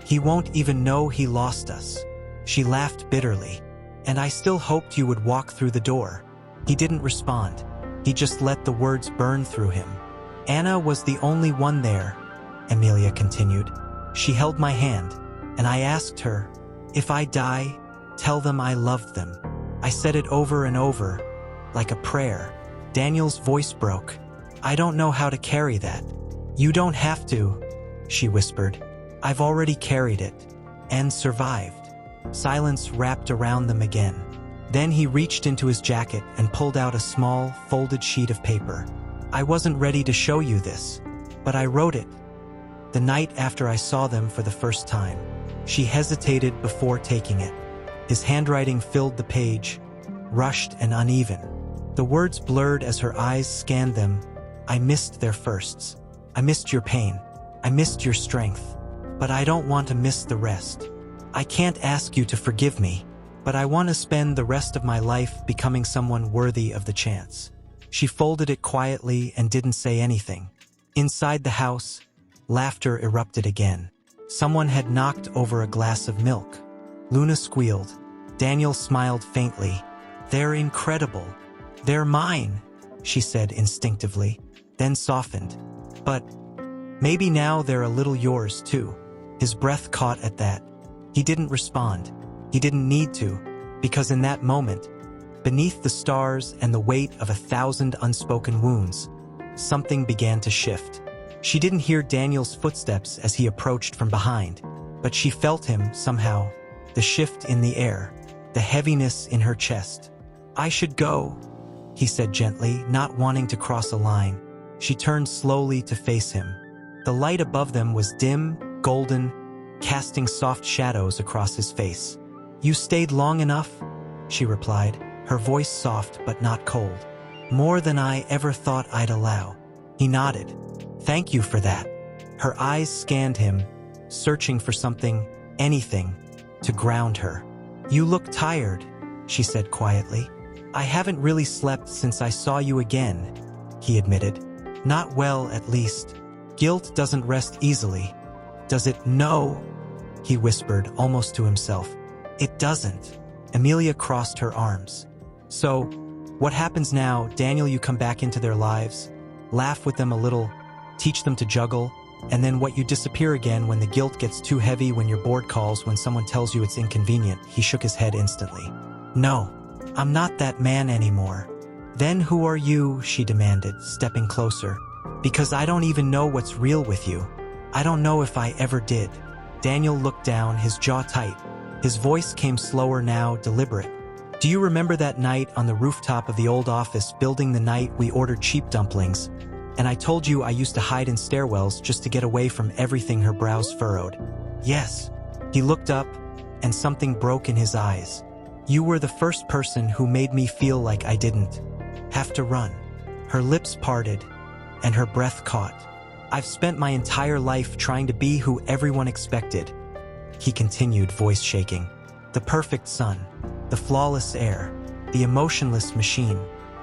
He won't even know he lost us. She laughed bitterly. And I still hoped you would walk through the door. He didn't respond. He just let the words burn through him. Anna was the only one there, Amelia continued. She held my hand, and I asked her, if I die, tell them I loved them. I said it over and over, like a prayer. Daniel's voice broke. I don't know how to carry that. You don't have to, she whispered. I've already carried it, and survived. Silence wrapped around them again. Then he reached into his jacket and pulled out a small, folded sheet of paper. I wasn't ready to show you this, but I wrote it. The night after I saw them for the first time. She hesitated before taking it. His handwriting filled the page, rushed and uneven. The words blurred as her eyes scanned them. I missed their firsts. I missed your pain. I missed your strength. But I don't want to miss the rest. I can't ask you to forgive me, but I want to spend the rest of my life becoming someone worthy of the chance. She folded it quietly and didn't say anything. Inside the house, laughter erupted again. Someone had knocked over a glass of milk. Luna squealed. Daniel smiled faintly. They're incredible. They're mine, she said instinctively, then softened. But maybe now they're a little yours too. His breath caught at that. He didn't respond. He didn't need to, because in that moment, beneath the stars and the weight of 1,000 unspoken wounds, something began to shift. She didn't hear Daniel's footsteps as he approached from behind, but she felt him somehow, the shift in the air, the heaviness in her chest. I should go, he said gently, not wanting to cross a line. She turned slowly to face him. The light above them was dim, golden, casting soft shadows across his face. You stayed long enough, she replied, her voice soft but not cold. More than I ever thought I'd allow. He nodded. Thank you for that. Her eyes scanned him, searching for something, anything, to ground her. You look tired, she said quietly. I haven't really slept since I saw you again, he admitted. Not well, at least. Guilt doesn't rest easily, does it? No, he whispered, almost to himself. It doesn't. Amelia crossed her arms. So, what happens now? Daniel, you come back into their lives, laugh with them a little, teach them to juggle, and then what, you disappear again when the guilt gets too heavy, when your board calls, when someone tells you it's inconvenient. He shook his head instantly. No, I'm not that man anymore. Then who are you? She demanded, stepping closer. Because I don't even know what's real with you. I don't know if I ever did. Daniel looked down, his jaw tight. His voice came slower now, deliberate. Do you remember that night on the rooftop of the old office building, the night we ordered cheap dumplings? And I told you I used to hide in stairwells just to get away from everything. Her brows furrowed. Yes. He looked up, and something broke in his eyes. You were the first person who made me feel like I didn't have to run. Her lips parted, and her breath caught. I've spent my entire life trying to be who everyone expected. He continued, voice shaking. The perfect son, the flawless heir, the emotionless machine.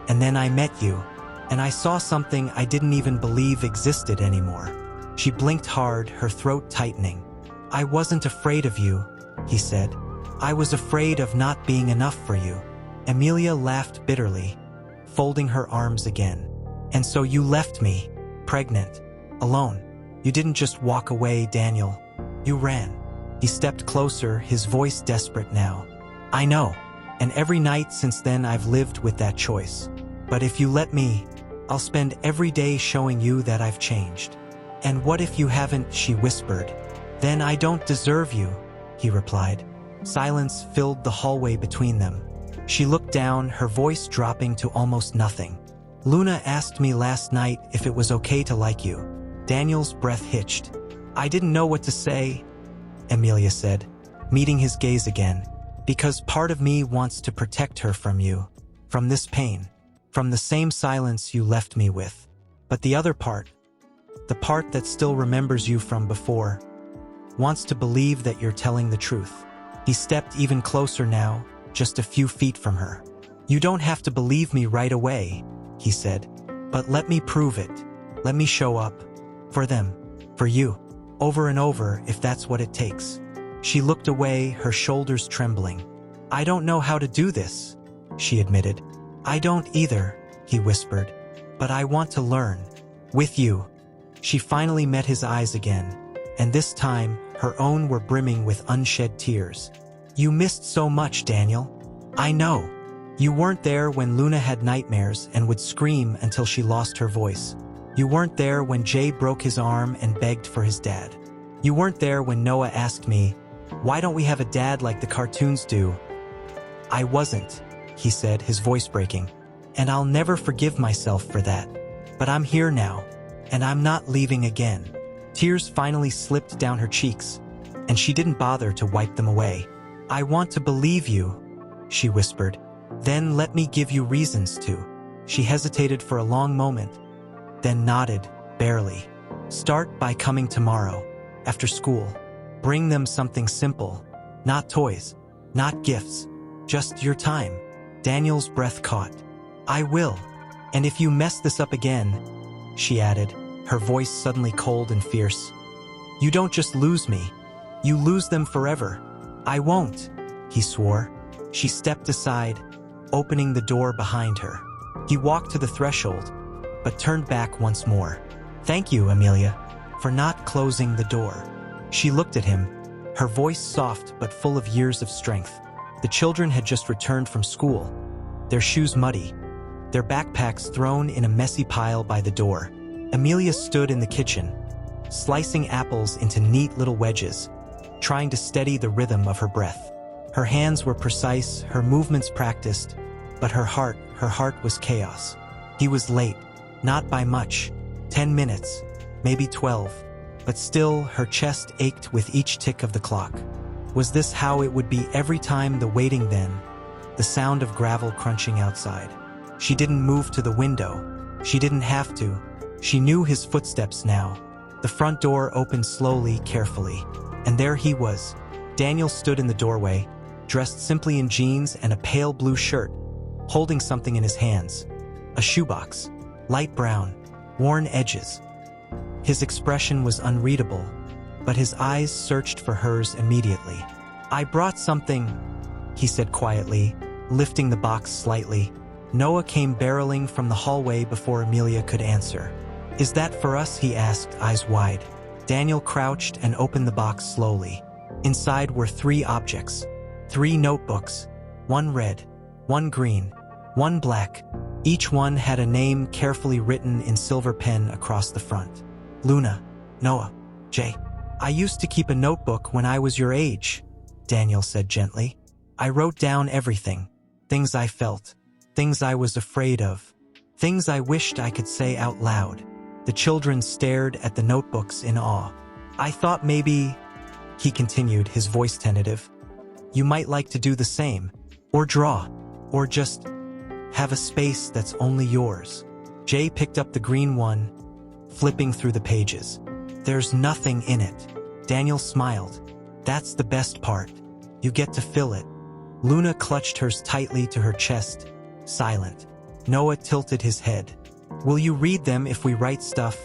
And then I met you, and I saw something I didn't even believe existed anymore. She blinked hard, her throat tightening. I wasn't afraid of you, he said. I was afraid of not being enough for you. Amelia laughed bitterly, folding her arms again. And so you left me, pregnant, alone. You didn't just walk away, Daniel. You ran. He stepped closer, his voice desperate now. I know, and every night since then I've lived with that choice. But if you let me, I'll spend every day showing you that I've changed. And what if you haven't? She whispered. Then I don't deserve you, he replied. Silence filled the hallway between them. She looked down, her voice dropping to almost nothing. Luna asked me last night if it was okay to like you. Daniel's breath hitched. I didn't know what to say, Amelia said, meeting his gaze again. Because part of me wants to protect her from you, from this pain, from the same silence you left me with. But the other part, the part that still remembers you from before, wants to believe that you're telling the truth. He stepped even closer now, just a few feet from her. You don't have to believe me right away, he said. But let me prove it. Let me show up. For them. For you. Over and over, if that's what it takes. She looked away, her shoulders trembling. I don't know how to do this, she admitted. I don't either, he whispered. But I want to learn. With you. She finally met his eyes again, and this time, her own were brimming with unshed tears. You missed so much, Daniel. I know. You weren't there when Luna had nightmares and would scream until she lost her voice. You weren't there when Jay broke his arm and begged for his dad. You weren't there when Noah asked me, why don't we have a dad like the cartoons do? I wasn't, he said, his voice breaking. And I'll never forgive myself for that. But I'm here now, and I'm not leaving again. Tears finally slipped down her cheeks, and she didn't bother to wipe them away. I want to believe you, she whispered. Then let me give you reasons to. She hesitated for a long moment, then nodded, barely. Start by coming tomorrow, after school. Bring them something simple, not toys, not gifts, just your time. Daniel's breath caught. I will. And if you mess this up again, she added, her voice suddenly cold and fierce. You don't just lose me, you lose them forever. I won't, he swore. She stepped aside, opening the door behind her. He walked to the threshold, but turned back once more. Thank you, Amelia, for not closing the door. She looked at him, her voice soft but full of years of strength. The children had just returned from school, their shoes muddy, their backpacks thrown in a messy pile by the door. Amelia stood in the kitchen, slicing apples into neat little wedges, trying to steady the rhythm of her breath. Her hands were precise, her movements practiced, but her heart was chaos. He was late, not by much, 10 minutes, maybe 12, but still her chest ached with each tick of the clock. Was this how it would be every time? The waiting then, the sound of gravel crunching outside. She didn't move to the window. She didn't have to. She knew his footsteps now. The front door opened slowly, carefully, and there he was. Daniel stood in the doorway, dressed simply in jeans and a pale blue shirt, holding something in his hands. A shoebox, light brown, worn edges. His expression was unreadable, but his eyes searched for hers immediately. "I brought something," he said quietly, lifting the box slightly. Noah came barreling from the hallway before Amelia could answer. "Is that for us?" he asked, eyes wide. Daniel crouched and opened the box slowly. Inside were 3 objects. 3 notebooks, one red, one green, one black. Each one had a name carefully written in silver pen across the front. "Luna, Noah, Jay. I used to keep a notebook when I was your age," Daniel said gently. "I wrote down everything. Things I felt. Things I was afraid of. Things I wished I could say out loud." The children stared at the notebooks in awe. "I thought maybe," he continued, his voice tentative, "you might like to do the same. Or draw. Or just have a space that's only yours." Jay picked up the green one, flipping through the pages. "There's nothing in it." Daniel smiled. "That's the best part. You get to fill it." Luna clutched hers tightly to her chest, silent. Noah tilted his head. "Will you read them if we write stuff?"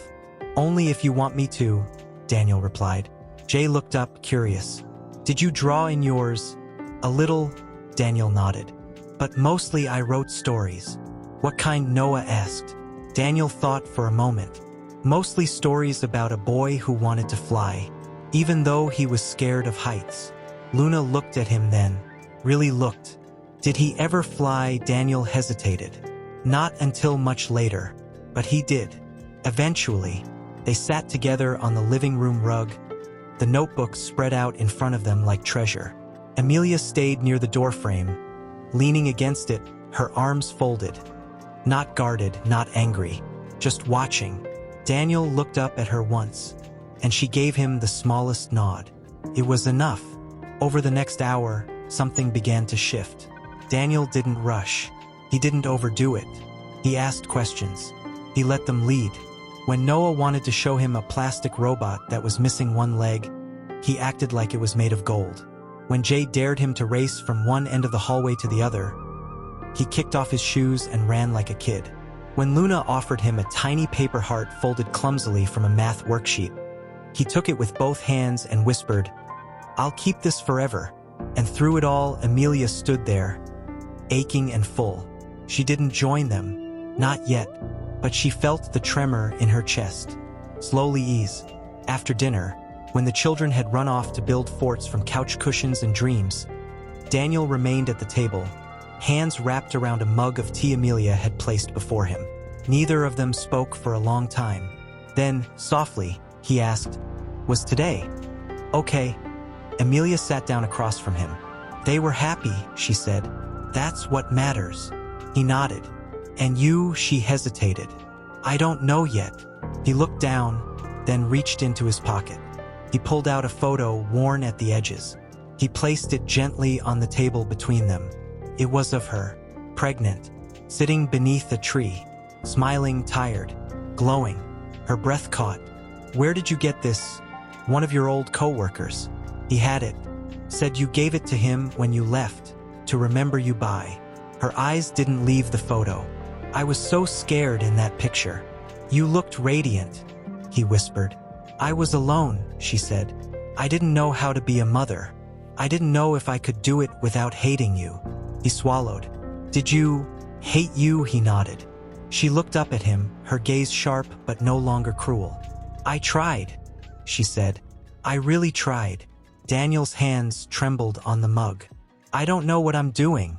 "Only if you want me to," Daniel replied. Jay looked up, curious. "Did you draw in yours?" "A little," Daniel nodded. "But mostly I wrote stories." "What kind?" Noah asked. Daniel thought for a moment. "Mostly stories about a boy who wanted to fly, even though he was scared of heights." Luna looked at him then. Really looked. "Did he ever fly?" Daniel hesitated. "Not until much later. But he did. Eventually." They sat together on the living room rug, the notebooks spread out in front of them like treasure. Amelia stayed near the doorframe, leaning against it, her arms folded. Not guarded, not angry, just watching. Daniel looked up at her once, and she gave him the smallest nod. It was enough. Over the next hour, something began to shift. Daniel didn't rush. He didn't overdo it. He asked questions. He let them lead. When Noah wanted to show him a plastic robot that was missing one leg, he acted like it was made of gold. When Jay dared him to race from one end of the hallway to the other, he kicked off his shoes and ran like a kid. When Luna offered him a tiny paper heart folded clumsily from a math worksheet, he took it with both hands and whispered, "I'll keep this forever." And through it all, Amelia stood there, aching and full. She didn't join them, not yet, but she felt the tremor in her chest slowly ease. After dinner, when the children had run off to build forts from couch cushions and dreams, Daniel remained at the table, hands wrapped around a mug of tea Amelia had placed before him. Neither of them spoke for a long time. Then, softly, he asked, "Was today okay?" Amelia sat down across from him. "They were happy," she said. "That's what matters." He nodded. "And you?" She hesitated. "I don't know yet." He looked down, then reached into his pocket. He pulled out a photo worn at the edges. He placed it gently on the table between them. It was of her, pregnant, sitting beneath a tree, smiling, tired, glowing. Her breath caught. "Where did you get this?" "One of your old co-workers. He had it. Said you gave it to him when you left, to remember you by." Her eyes didn't leave the photo. "I was so scared in that picture." "You looked radiant," he whispered. "I was alone," she said. "I didn't know how to be a mother. I didn't know if I could do it without hating you." He swallowed. "Did you hate you?" He nodded. She looked up at him, her gaze sharp but no longer cruel. "I tried," she said. "I really tried." Daniel's hands trembled on the mug. "I don't know what I'm doing,"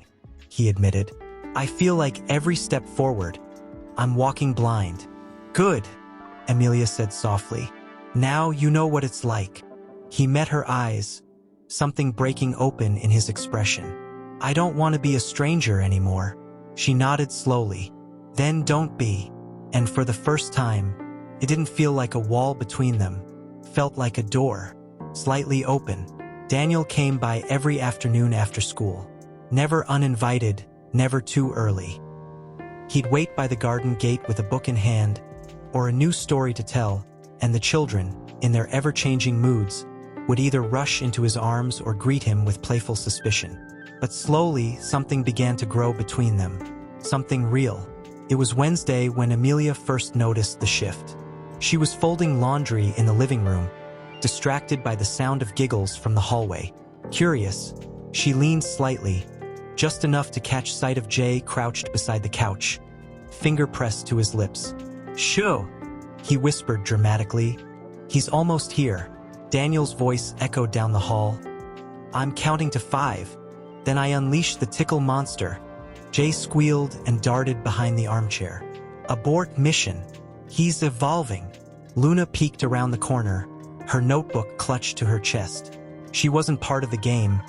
he admitted. "I feel like every step forward, I'm walking blind." "Good," Amelia said softly. "Now you know what it's like." He met her eyes, something breaking open in his expression. "I don't want to be a stranger anymore." She nodded slowly. "Then don't be." And for the first time, it didn't feel like a wall between them. Felt like a door, slightly open. Daniel came by every afternoon after school. Never uninvited, never too early. He'd wait by the garden gate with a book in hand, or a new story to tell, and the children, in their ever-changing moods, would either rush into his arms or greet him with playful suspicion. But slowly, something began to grow between them. Something real. It was Wednesday when Amelia first noticed the shift. She was folding laundry in the living room, distracted by the sound of giggles from the hallway. Curious, she leaned slightly, just enough to catch sight of Jay crouched beside the couch, finger pressed to his lips. "Shoo," he whispered dramatically. "He's almost here." Daniel's voice echoed down the hall. "I'm counting to 5. Then I unleashed the tickle monster." Jay squealed and darted behind the armchair. "Abort mission. He's evolving." Luna peeked around the corner, her notebook clutched to her chest. She wasn't part of the game,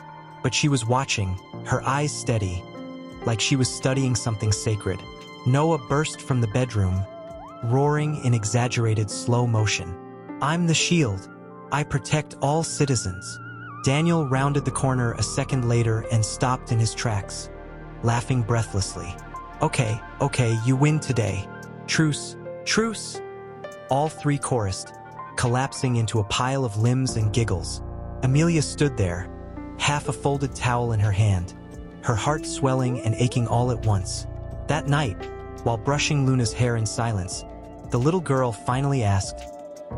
but she was watching, her eyes steady, like she was studying something sacred. Noah burst from the bedroom, roaring in exaggerated slow motion. "I'm the shield. I protect all citizens." Daniel rounded the corner a second later and stopped in his tracks, laughing breathlessly. Okay, you win today. Truce, truce." All three chorused, collapsing into a pile of limbs and giggles. Amelia stood there, half a folded towel in her hand, her heart swelling and aching all at once. That night, while brushing Luna's hair in silence, the little girl finally asked,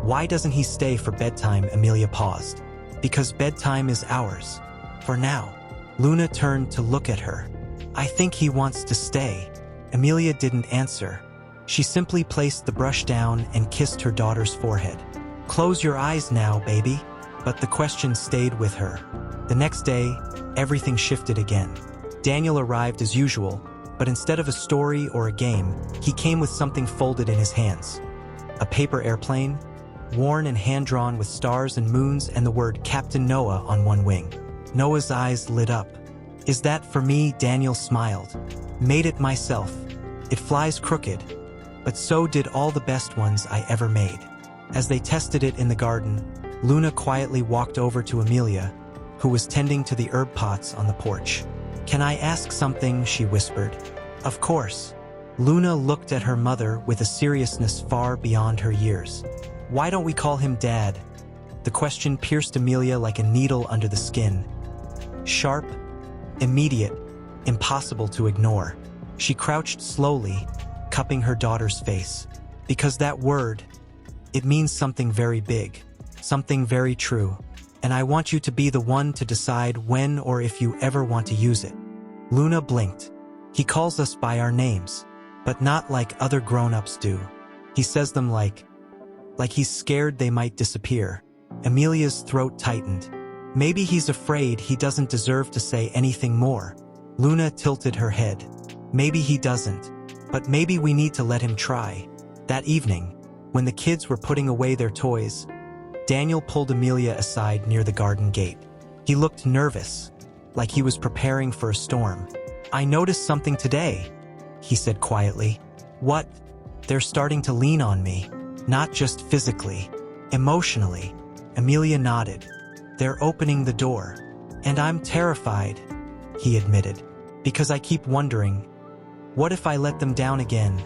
"Why doesn't he stay for bedtime?" Amelia paused. "Because bedtime is ours. For now." Luna turned to look at her. "I think he wants to stay." Amelia didn't answer. She simply placed the brush down and kissed her daughter's forehead. "Close your eyes now, baby." But the question stayed with her. The next day, everything shifted again. Daniel arrived as usual, but instead of a story or a game, he came with something folded in his hands. A paper airplane, worn and hand-drawn with stars and moons and the word Captain Noah on one wing. Noah's eyes lit up. "Is that for me?" Daniel smiled. "Made it myself. It flies crooked, but so did all the best ones I ever made." As they tested it in the garden, Luna quietly walked over to Amelia, who was tending to the herb pots on the porch. "Can I ask something?" she whispered. "Of course." Luna looked at her mother with a seriousness far beyond her years. "Why don't we call him Dad?" The question pierced Amelia like a needle under the skin. Sharp, immediate, impossible to ignore. She crouched slowly, cupping her daughter's face. "Because that word, it means something very big, something very true, and I want you to be the one to decide when or if you ever want to use it." Luna blinked. "He calls us by our names, but not like other grown-ups do. He says them like he's scared they might disappear." Amelia's throat tightened. "Maybe he's afraid he doesn't deserve to say anything more." Luna tilted her head. "Maybe he doesn't, but maybe we need to let him try." That evening, when the kids were putting away their toys, Daniel pulled Amelia aside near the garden gate. He looked nervous, like he was preparing for a storm. "I noticed something today," he said quietly. "What?" "They're starting to lean on me. Not just physically, emotionally." Amelia nodded. "They're opening the door. And I'm terrified," he admitted, "because I keep wondering, what if I let them down again?"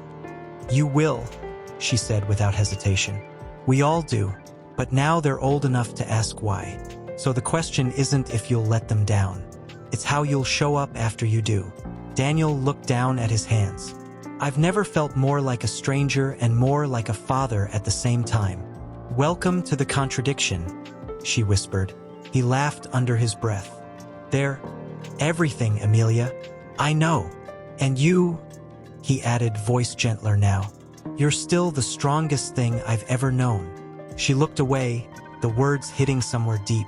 "You will," she said without hesitation. "We all do. But now they're old enough to ask why. So the question isn't if you'll let them down. It's how you'll show up after you do." Daniel looked down at his hands. "I've never felt more like a stranger and more like a father at the same time." "Welcome to the contradiction," she whispered. He laughed under his breath. "They're everything, Amelia. I know. And you," he added, voice gentler now, "you're still the strongest thing I've ever known." She looked away, the words hitting somewhere deep.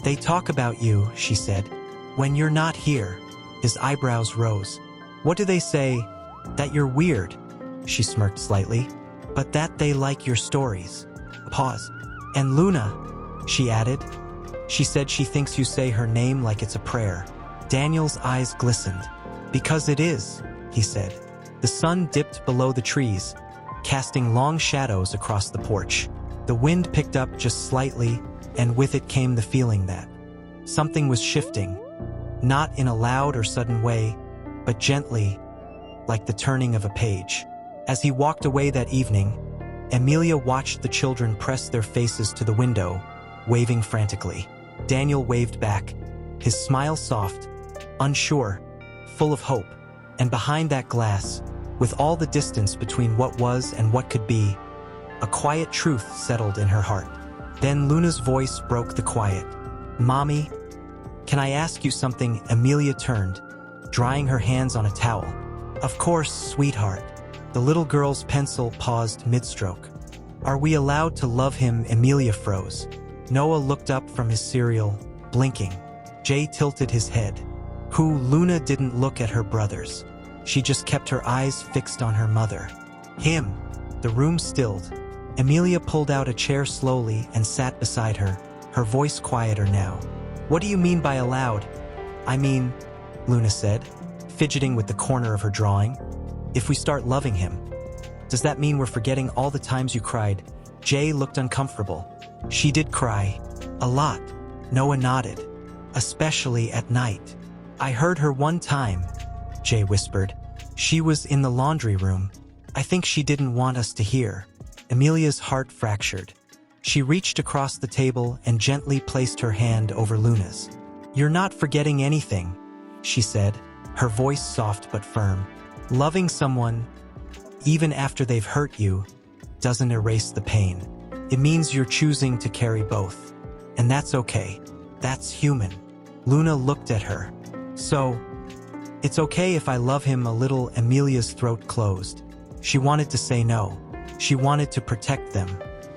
"They talk about you," she said, "when you're not here." His eyebrows rose. "What do they say? That you're weird?" She smirked slightly. "But that they like your stories." Pause. "And Luna," she added. "She said she thinks you say her name like it's a prayer." Daniel's eyes glistened. "Because it is," he said. The sun dipped below the trees, casting long shadows across the porch. The wind picked up just slightly, and with it came the feeling that something was shifting, not in a loud or sudden way, but gently, like the turning of a page. As he walked away that evening, Amelia watched the children press their faces to the window, waving frantically. Daniel waved back, his smile soft, unsure, full of hope. And behind that glass, with all the distance between what was and what could be, A quiet truth settled in her heart. Then Luna's voice broke the quiet. "Mommy, can I ask you something?" Amelia turned, drying her hands on a towel. "Of course, sweetheart." The little girl's pencil paused mid-stroke. "Are we allowed to love him?" Amelia froze. Noah looked up from his cereal, blinking. Jay tilted his head. Luna didn't look at her brothers. She just kept her eyes fixed on her mother. "Him." The room stilled. Amelia pulled out a chair slowly and sat beside her, her voice quieter now. "What do you mean by allowed?" "I mean," Luna said, fidgeting with the corner of her drawing, "if we start loving him, does that mean we're forgetting all the times you cried?" Jay looked uncomfortable. "She did cry. A lot." Noah nodded. "Especially at night." "I heard her one time," Jay whispered. "She was in the laundry room. I think she didn't want us to hear." Amelia's heart fractured. She reached across the table and gently placed her hand over Luna's. "You're not forgetting anything," she said, her voice soft but firm. "Loving someone, even after they've hurt you, doesn't erase the pain. It means you're choosing to carry both. And that's okay. That's human." Luna looked at her. "So, it's okay if I love him a little?" Amelia's throat closed. She wanted to say no. She wanted to protect them,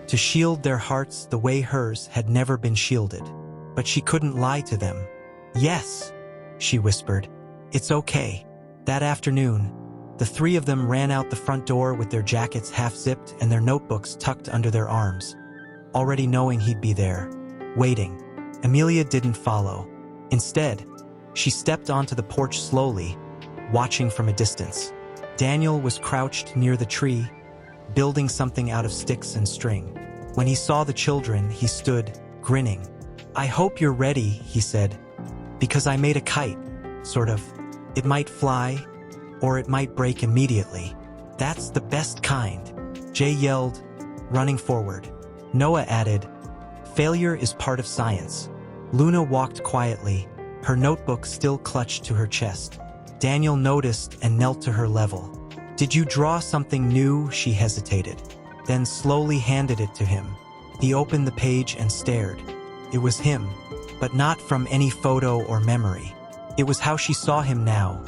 to shield their hearts the way hers had never been shielded. But she couldn't lie to them. "Yes," she whispered. "It's okay." That afternoon, the three of them ran out the front door with their jackets half-zipped and their notebooks tucked under their arms, already knowing he'd be there, waiting. Amelia didn't follow. Instead, she stepped onto the porch slowly, watching from a distance. Daniel was crouched near the tree, building something out of sticks and string. When he saw the children, he stood, grinning. "I hope you're ready," he said, "because I made a kite, sort of. It might fly, or it might break immediately. That's the best kind," Jay yelled, running forward. Noah added, "Failure is part of science." Luna walked quietly, her notebook still clutched to her chest. Daniel noticed and knelt to her level. "Did you draw something new?" She hesitated, then slowly handed it to him. He opened the page and stared. It was him, but not from any photo or memory. It was how she saw him now,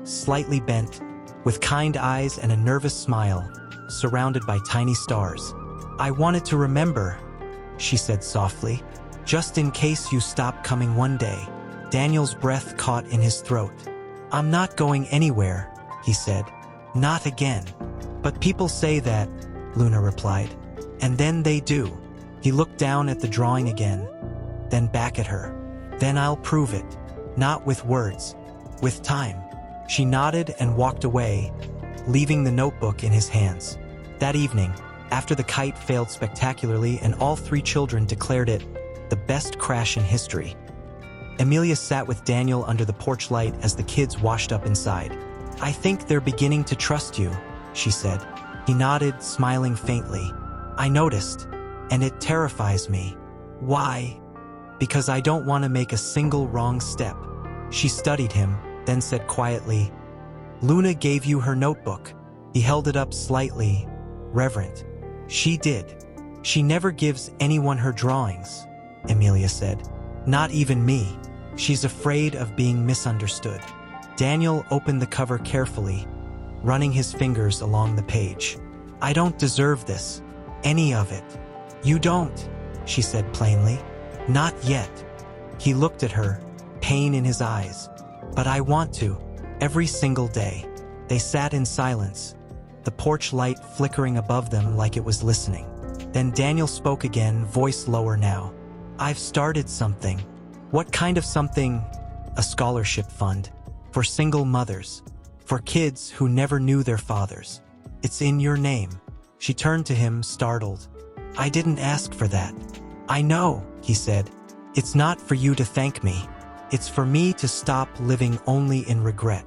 slightly bent, with kind eyes and a nervous smile, surrounded by tiny stars. "I wanted to remember," she said softly, "just in case you stop coming one day." Daniel's breath caught in his throat. "I'm not going anywhere," he said. "Not again." "But people say that," Luna replied. "And then they do." He looked down at the drawing again, then back at her. "Then I'll prove it. Not with words, with time." She nodded and walked away, leaving the notebook in his hands. That evening, after the kite failed spectacularly and all three children declared it the best crash in history, Amelia sat with Daniel under the porch light as the kids washed up inside. "I think they're beginning to trust you," she said. He nodded, smiling faintly. "I noticed, and it terrifies me." "Why?" "Because I don't want to make a single wrong step." She studied him, then said quietly, "Luna gave you her notebook." He held it up slightly, reverent. "She did. She never gives anyone her drawings," Amelia said. "Not even me. She's afraid of being misunderstood." Daniel opened the cover carefully, running his fingers along the page. "I don't deserve this. Any of it." "You don't," she said plainly. "Not yet." He looked at her, pain in his eyes. "But I want to, every single day." They sat in silence, the porch light flickering above them like it was listening. Then Daniel spoke again, voice lower now. "I've started something." "What kind of something?" "A scholarship fund. For single mothers. For kids who never knew their fathers. It's in your name." She turned to him, startled. "I didn't ask for that." "I know," he said. "It's not for you to thank me. It's for me to stop living only in regret."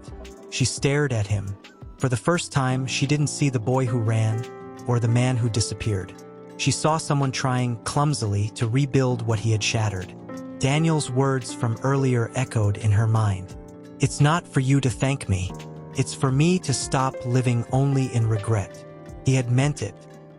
She stared at him. For the first time, she didn't see the boy who ran, or the man who disappeared. She saw someone trying clumsily to rebuild what he had shattered. Daniel's words from earlier echoed in her mind. "It's not for you to thank me. It's for me to stop living only in regret." He had meant it.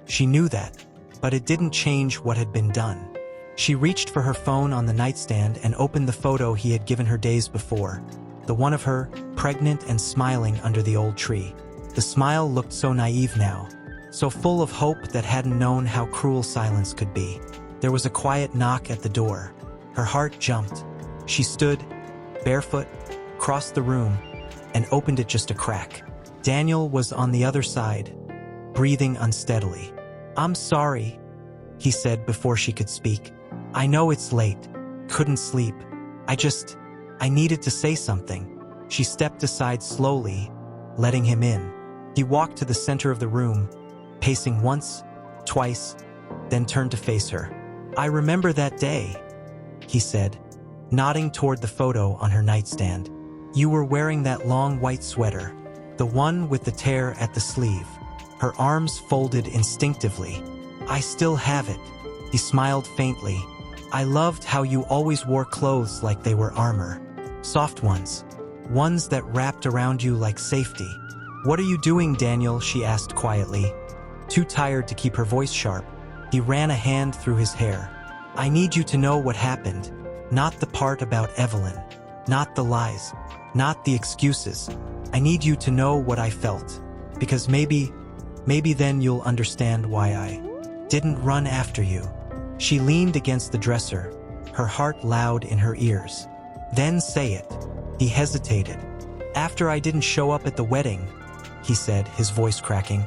She knew that, but it didn't change what had been done. She reached for her phone on the nightstand and opened the photo he had given her days before, the one of her, pregnant and smiling under the old tree. The smile looked so naive now, so full of hope that hadn't known how cruel silence could be. There was a quiet knock at the door. Her heart jumped. She stood, barefoot, crossed the room, and opened it just a crack. Daniel was on the other side, breathing unsteadily. "I'm sorry," he said before she could speak. "I know it's late. Couldn't sleep. I needed to say something." She stepped aside slowly, letting him in. He walked to the center of the room, pacing once, twice, then turned to face her. "I remember that day," he said, nodding toward the photo on her nightstand. "You were wearing that long white sweater, the one with the tear at the sleeve." Her arms folded instinctively. "I still have it." He smiled faintly. "I loved how you always wore clothes like they were armor. Soft ones. Ones that wrapped around you like safety." "What are you doing, Daniel?" she asked quietly. Too tired to keep her voice sharp, he ran a hand through his hair. "I need you to know what happened. Not the part about Evelyn. Not the lies. Not the excuses. I need you to know what I felt. Because maybe then you'll understand why I didn't run after you." She leaned against the dresser, her heart loud in her ears. "Then say it." He hesitated. "After I didn't show up at the wedding," he said, his voice cracking.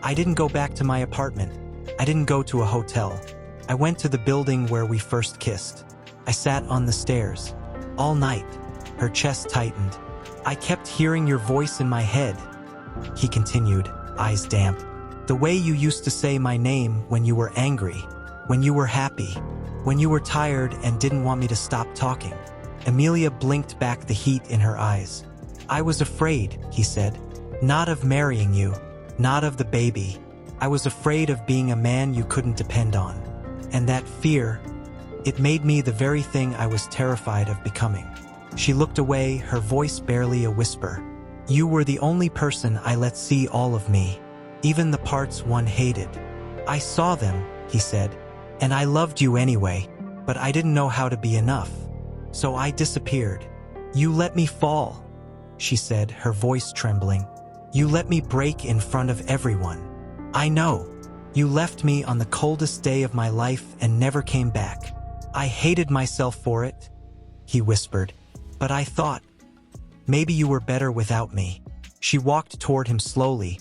"I didn't go back to my apartment. I didn't go to a hotel. I went to the building where we first kissed. I sat on the stairs. All night." Her chest tightened. "I kept hearing your voice in my head," he continued, eyes damp. "The way you used to say my name when you were angry, when you were happy, when you were tired and didn't want me to stop talking." Amelia blinked back the heat in her eyes. "I was afraid," he said. "Not of marrying you, not of the baby. I was afraid of being a man you couldn't depend on. And that fear, it made me the very thing I was terrified of becoming." She looked away, her voice barely a whisper. "You were the only person I let see all of me, even the parts one hated. I saw them," he said, "and I loved you anyway, but I didn't know how to be enough. So I disappeared. You let me fall," she said, her voice trembling. "You let me break in front of everyone. I know. You left me on the coldest day of my life and never came back. I hated myself for it," he whispered, "but I thought, maybe you were better without me." She walked toward him slowly,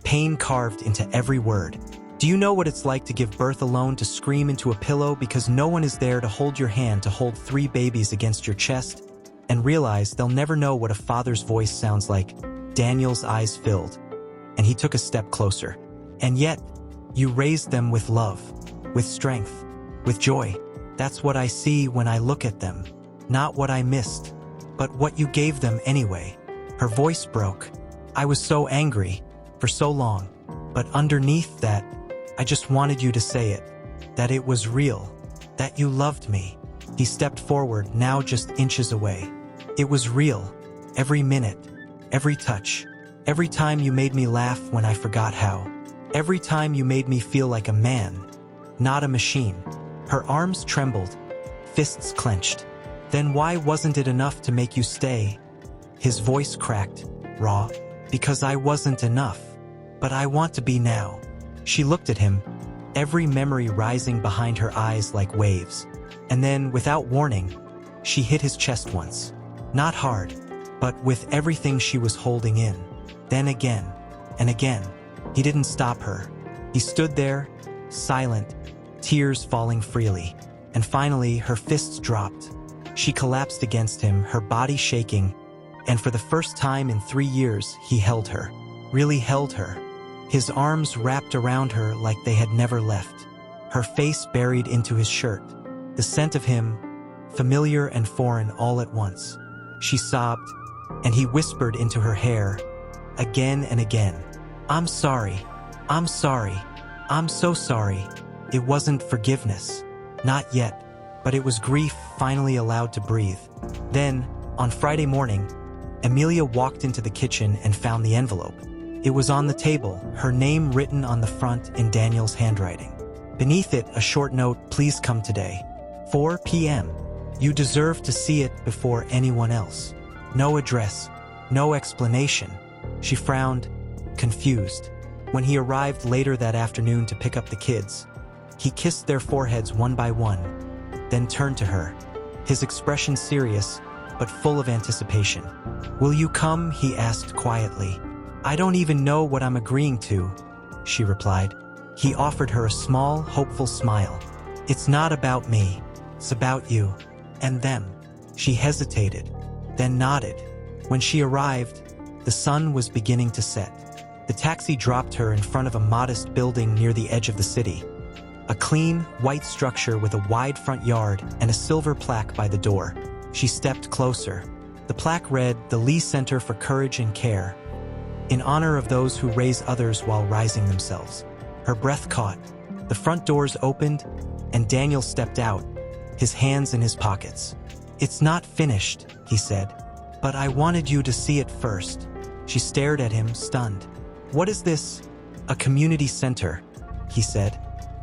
pain carved into every word. "Do you know what it's like to give birth alone, to scream into a pillow because no one is there to hold your hand, to hold 3 babies against your chest, and realize they'll never know what a father's voice sounds like?" Daniel's eyes filled, and he took a step closer. "And yet, you raised them with love, with strength, with joy. That's what I see when I look at them. Not what I missed, but what you gave them anyway." Her voice broke. "I was so angry, for so long, but underneath that, I just wanted you to say it, that it was real, that you loved me." He stepped forward, now just inches away. "It was real, every minute, every touch, every time you made me laugh when I forgot how, every time you made me feel like a man, not a machine." Her arms trembled, fists clenched. "Then why wasn't it enough to make you stay?" His voice cracked, raw. "Because I wasn't enough. But I want to be now." She looked at him, every memory rising behind her eyes like waves. And then, without warning, she hit his chest once. Not hard, but with everything she was holding in. Then again, and again. He didn't stop her. He stood there, silent, tears falling freely. And finally, her fists dropped. She collapsed against him, her body shaking, and for the first time in 3 years, he held her. Really held her. His arms wrapped around her like they had never left. Her face buried into his shirt. The scent of him, familiar and foreign all at once. She sobbed, and he whispered into her hair, again and again, "I'm sorry. I'm sorry. I'm so sorry." It wasn't forgiveness. Not yet. But it was grief finally allowed to breathe. Then, on Friday morning, Amelia walked into the kitchen and found the envelope. It was on the table, her name written on the front in Daniel's handwriting. Beneath it, a short note, "Please come today. 4 p.m. You deserve to see it before anyone else." No address, no explanation. She frowned, confused. When he arrived later that afternoon to pick up the kids, he kissed their foreheads one by one, then turned to her, his expression serious, but full of anticipation. "Will you come?" he asked quietly. "I don't even know what I'm agreeing to," she replied. He offered her a small, hopeful smile. "It's not about me. It's about you. And them." She hesitated, then nodded. When she arrived, the sun was beginning to set. The taxi dropped her in front of a modest building near the edge of the city. A clean, white structure with a wide front yard and a silver plaque by the door. She stepped closer. The plaque read, "The Lee Center for Courage and Care, in honor of those who raise others while rising themselves." Her breath caught. The front doors opened, and Daniel stepped out, his hands in his pockets. "It's not finished," he said, "but I wanted you to see it first." She stared at him, stunned. "What is this?" "A community center," he said,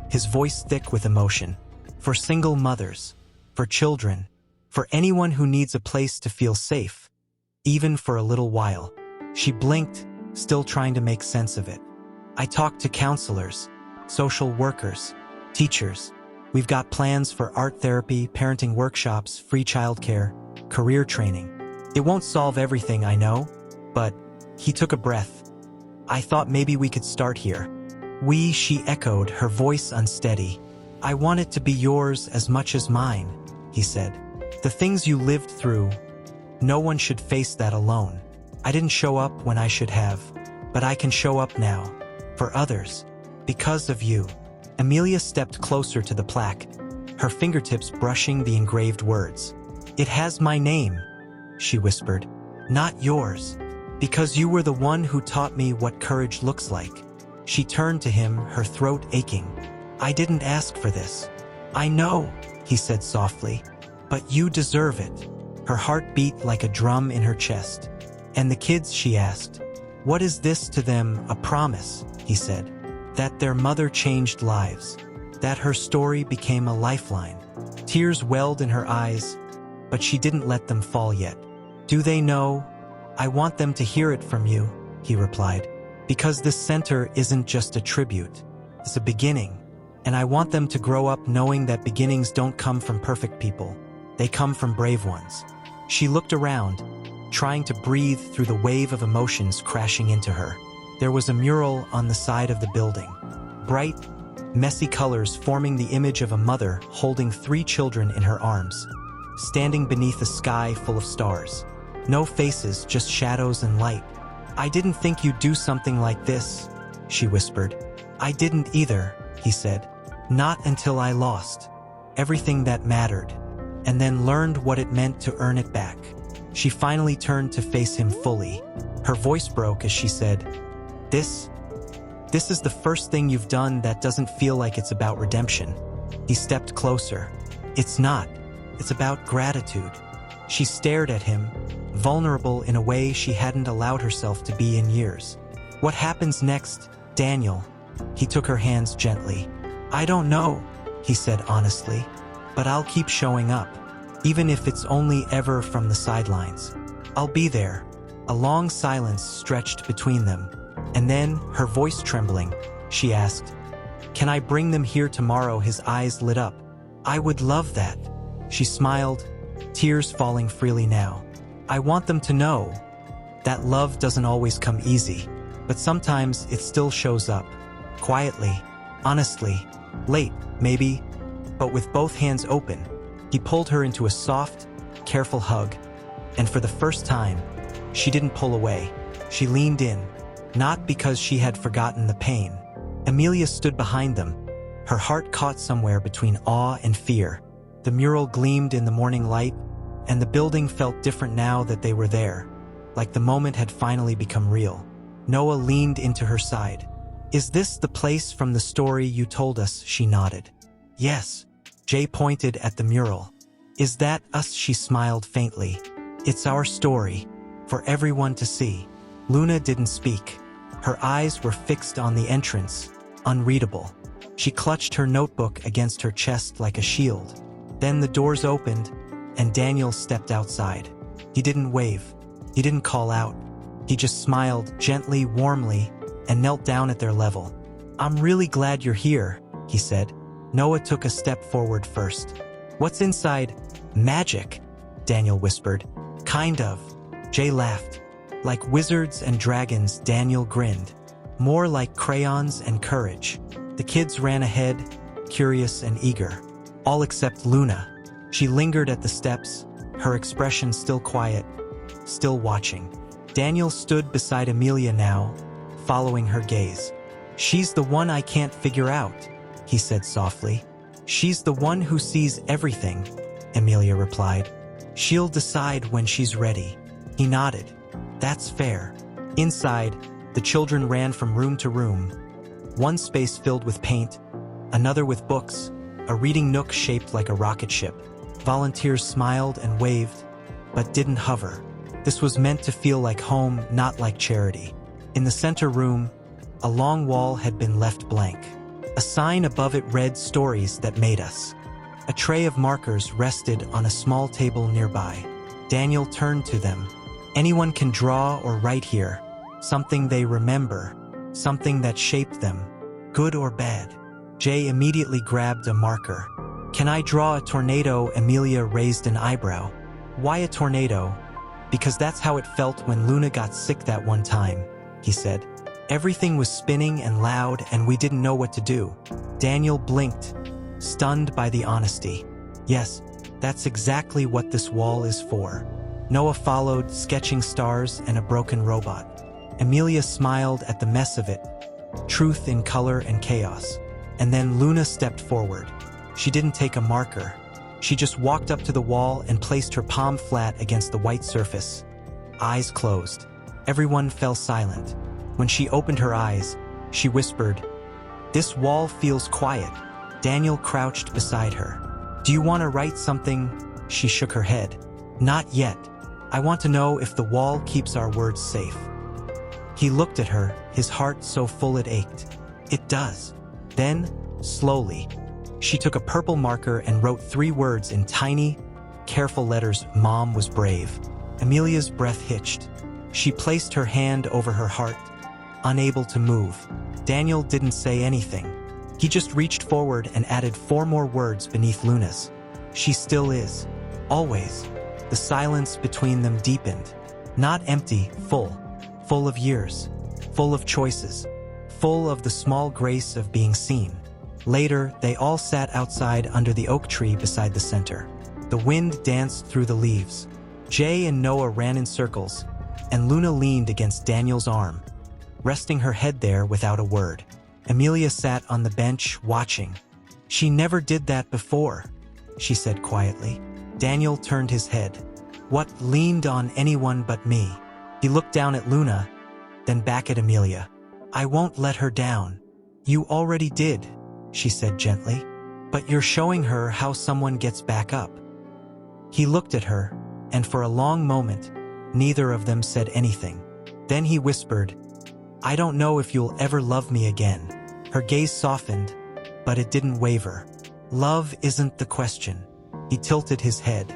his voice thick with emotion. "For single mothers, for children, for anyone who needs a place to feel safe, even for a little while." She blinked, still trying to make sense of it. "I talked to counselors, social workers, teachers. We've got plans for art therapy, parenting workshops, free childcare, career training. It won't solve everything, I know, but..." He took a breath. "I thought maybe we could start here." "We," she echoed, her voice unsteady. "I want it to be yours as much as mine," he said. "The things you lived through, no one should face that alone. I didn't show up when I should have, but I can show up now, for others, because of you." Amelia stepped closer to the plaque, her fingertips brushing the engraved words. "It has my name," she whispered. "Not yours. Because you were the one who taught me what courage looks like." She turned to him, her throat aching. "I didn't ask for this." "I know," he said softly, "but you deserve it." Her heart beat like a drum in her chest. "And the kids?" she asked. "What is this to them?" "A promise," he said, "that their mother changed lives, that her story became a lifeline." Tears welled in her eyes, but she didn't let them fall yet. "Do they know?" "I want them to hear it from you," he replied, "because this center isn't just a tribute. It's a beginning, and I want them to grow up knowing that beginnings don't come from perfect people. They come from brave ones." She looked around, trying to breathe through the wave of emotions crashing into her. There was a mural on the side of the building. Bright, messy colors forming the image of a mother holding 3 children in her arms, standing beneath a sky full of stars. No faces, just shadows and light. "I didn't think you'd do something like this," she whispered. "I didn't either," he said. "Not until I lost everything that mattered, and then learned what it meant to earn it back." She finally turned to face him fully. Her voice broke as she said, This is the first thing you've done that doesn't feel like it's about redemption." He stepped closer. "It's not. It's about gratitude." She stared at him, vulnerable in a way she hadn't allowed herself to be in years. "What happens next, Daniel?" He took her hands gently. "I don't know," he said honestly, "but I'll keep showing up, even if it's only ever from the sidelines. I'll be there." A long silence stretched between them, and then, her voice trembling, she asked, "Can I bring them here tomorrow?" His eyes lit up. "I would love that." She smiled, tears falling freely now. "I want them to know that love doesn't always come easy, but sometimes it still shows up, quietly, honestly, late, maybe, but with both hands open." He pulled her into a soft, careful hug, and for the first time, she didn't pull away. She leaned in, not because she had forgotten the pain. Amelia stood behind them, her heart caught somewhere between awe and fear. The mural gleamed in the morning light, and the building felt different now that they were there, like the moment had finally become real. Noah leaned into her side. "Is this the place from the story you told us?" She nodded. "Yes." Jay pointed at the mural. "Is that us?" She smiled faintly. "It's our story, for everyone to see." Luna didn't speak. Her eyes were fixed on the entrance, unreadable. She clutched her notebook against her chest like a shield. Then the doors opened, and Daniel stepped outside. He didn't wave. He didn't call out. He just smiled gently, warmly, and knelt down at their level. "I'm really glad you're here," he said. Noah took a step forward first. "What's inside?" "Magic," Daniel whispered. "Kind of." Jay laughed. "Like wizards and dragons," Daniel grinned. "More like crayons and courage." The kids ran ahead, curious and eager. All except Luna. She lingered at the steps, her expression still quiet, still watching. Daniel stood beside Amelia now, following her gaze. "She's the one I can't figure out," he said softly. "She's the one who sees everything," Amelia replied. "She'll decide when she's ready." He nodded. "That's fair." Inside, the children ran from room to room. One space filled with paint, another with books, a reading nook shaped like a rocket ship. Volunteers smiled and waved, but didn't hover. This was meant to feel like home, not like charity. In the center room, a long wall had been left blank. A sign above it read "Stories That Made Us." A tray of markers rested on a small table nearby. Daniel turned to them. "Anyone can draw or write here. Something they remember. Something that shaped them. Good or bad." Jay immediately grabbed a marker. "Can I draw a tornado?" Amelia raised an eyebrow. "Why a tornado?" "Because that's how it felt when Luna got sick that one time," he said. "Everything was spinning and loud and we didn't know what to do." Daniel blinked, stunned by the honesty. "Yes, that's exactly what this wall is for." Noah followed, sketching stars and a broken robot. Amelia smiled at the mess of it, truth in color and chaos. And then Luna stepped forward. She didn't take a marker. She just walked up to the wall and placed her palm flat against the white surface. Eyes closed. Everyone fell silent. When she opened her eyes, she whispered, "This wall feels quiet." Daniel crouched beside her. "Do you want to write something?" She shook her head. "Not yet. I want to know if the wall keeps our words safe." He looked at her, his heart so full it ached. "It does." Then, slowly, she took a purple marker and wrote 3 words in tiny, careful letters. "Mom was brave." Amelia's breath hitched. She placed her hand over her heart, unable to move. Daniel didn't say anything. He just reached forward and added 4 more words beneath Luna's. "She still is. Always." The silence between them deepened. Not empty, full. Full of years. Full of choices. Full of the small grace of being seen. Later, they all sat outside under the oak tree beside the center. The wind danced through the leaves. Jay and Noah ran in circles, and Luna leaned against Daniel's arm, resting her head there without a word. Amelia sat on the bench, watching. "She never did that before," she said quietly. Daniel turned his head. "What leaned on anyone but me?" He looked down at Luna, then back at Amelia. "I won't let her down." "You already did," she said gently. "But you're showing her how someone gets back up." He looked at her, and for a long moment, neither of them said anything. Then he whispered, "I don't know if you'll ever love me again." Her gaze softened, but it didn't waver. "Love isn't the question." He tilted his head.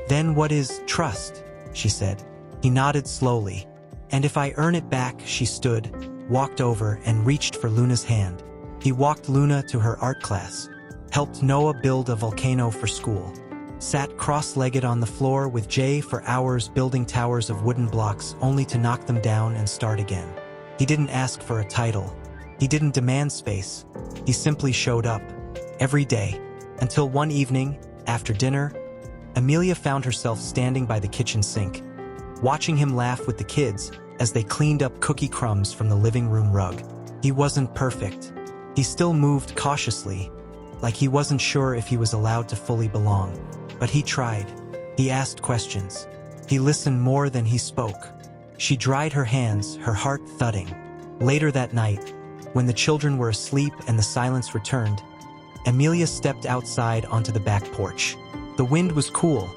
"Then what is trust?" she said. He nodded slowly. "And if I earn it back," she stood, walked over and reached for Luna's hand. He walked Luna to her art class, helped Noah build a volcano for school, sat cross-legged on the floor with Jay for hours building towers of wooden blocks only to knock them down and start again. He didn't ask for a title. He didn't demand space. He simply showed up, every day, until one evening, after dinner, Amelia found herself standing by the kitchen sink, watching him laugh with the kids as they cleaned up cookie crumbs from the living room rug. He wasn't perfect. He still moved cautiously, like he wasn't sure if he was allowed to fully belong. But he tried. He asked questions. He listened more than he spoke. She dried her hands, her heart thudding. Later that night, when the children were asleep and the silence returned, Amelia stepped outside onto the back porch. The wind was cool,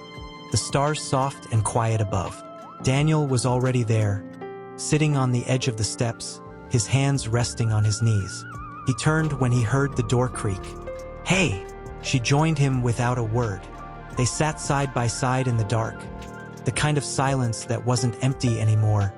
the stars soft and quiet above. Daniel was already there, sitting on the edge of the steps, his hands resting on his knees. He turned when he heard the door creak. "Hey!" She joined him without a word. They sat side by side in the dark, the kind of silence that wasn't empty anymore,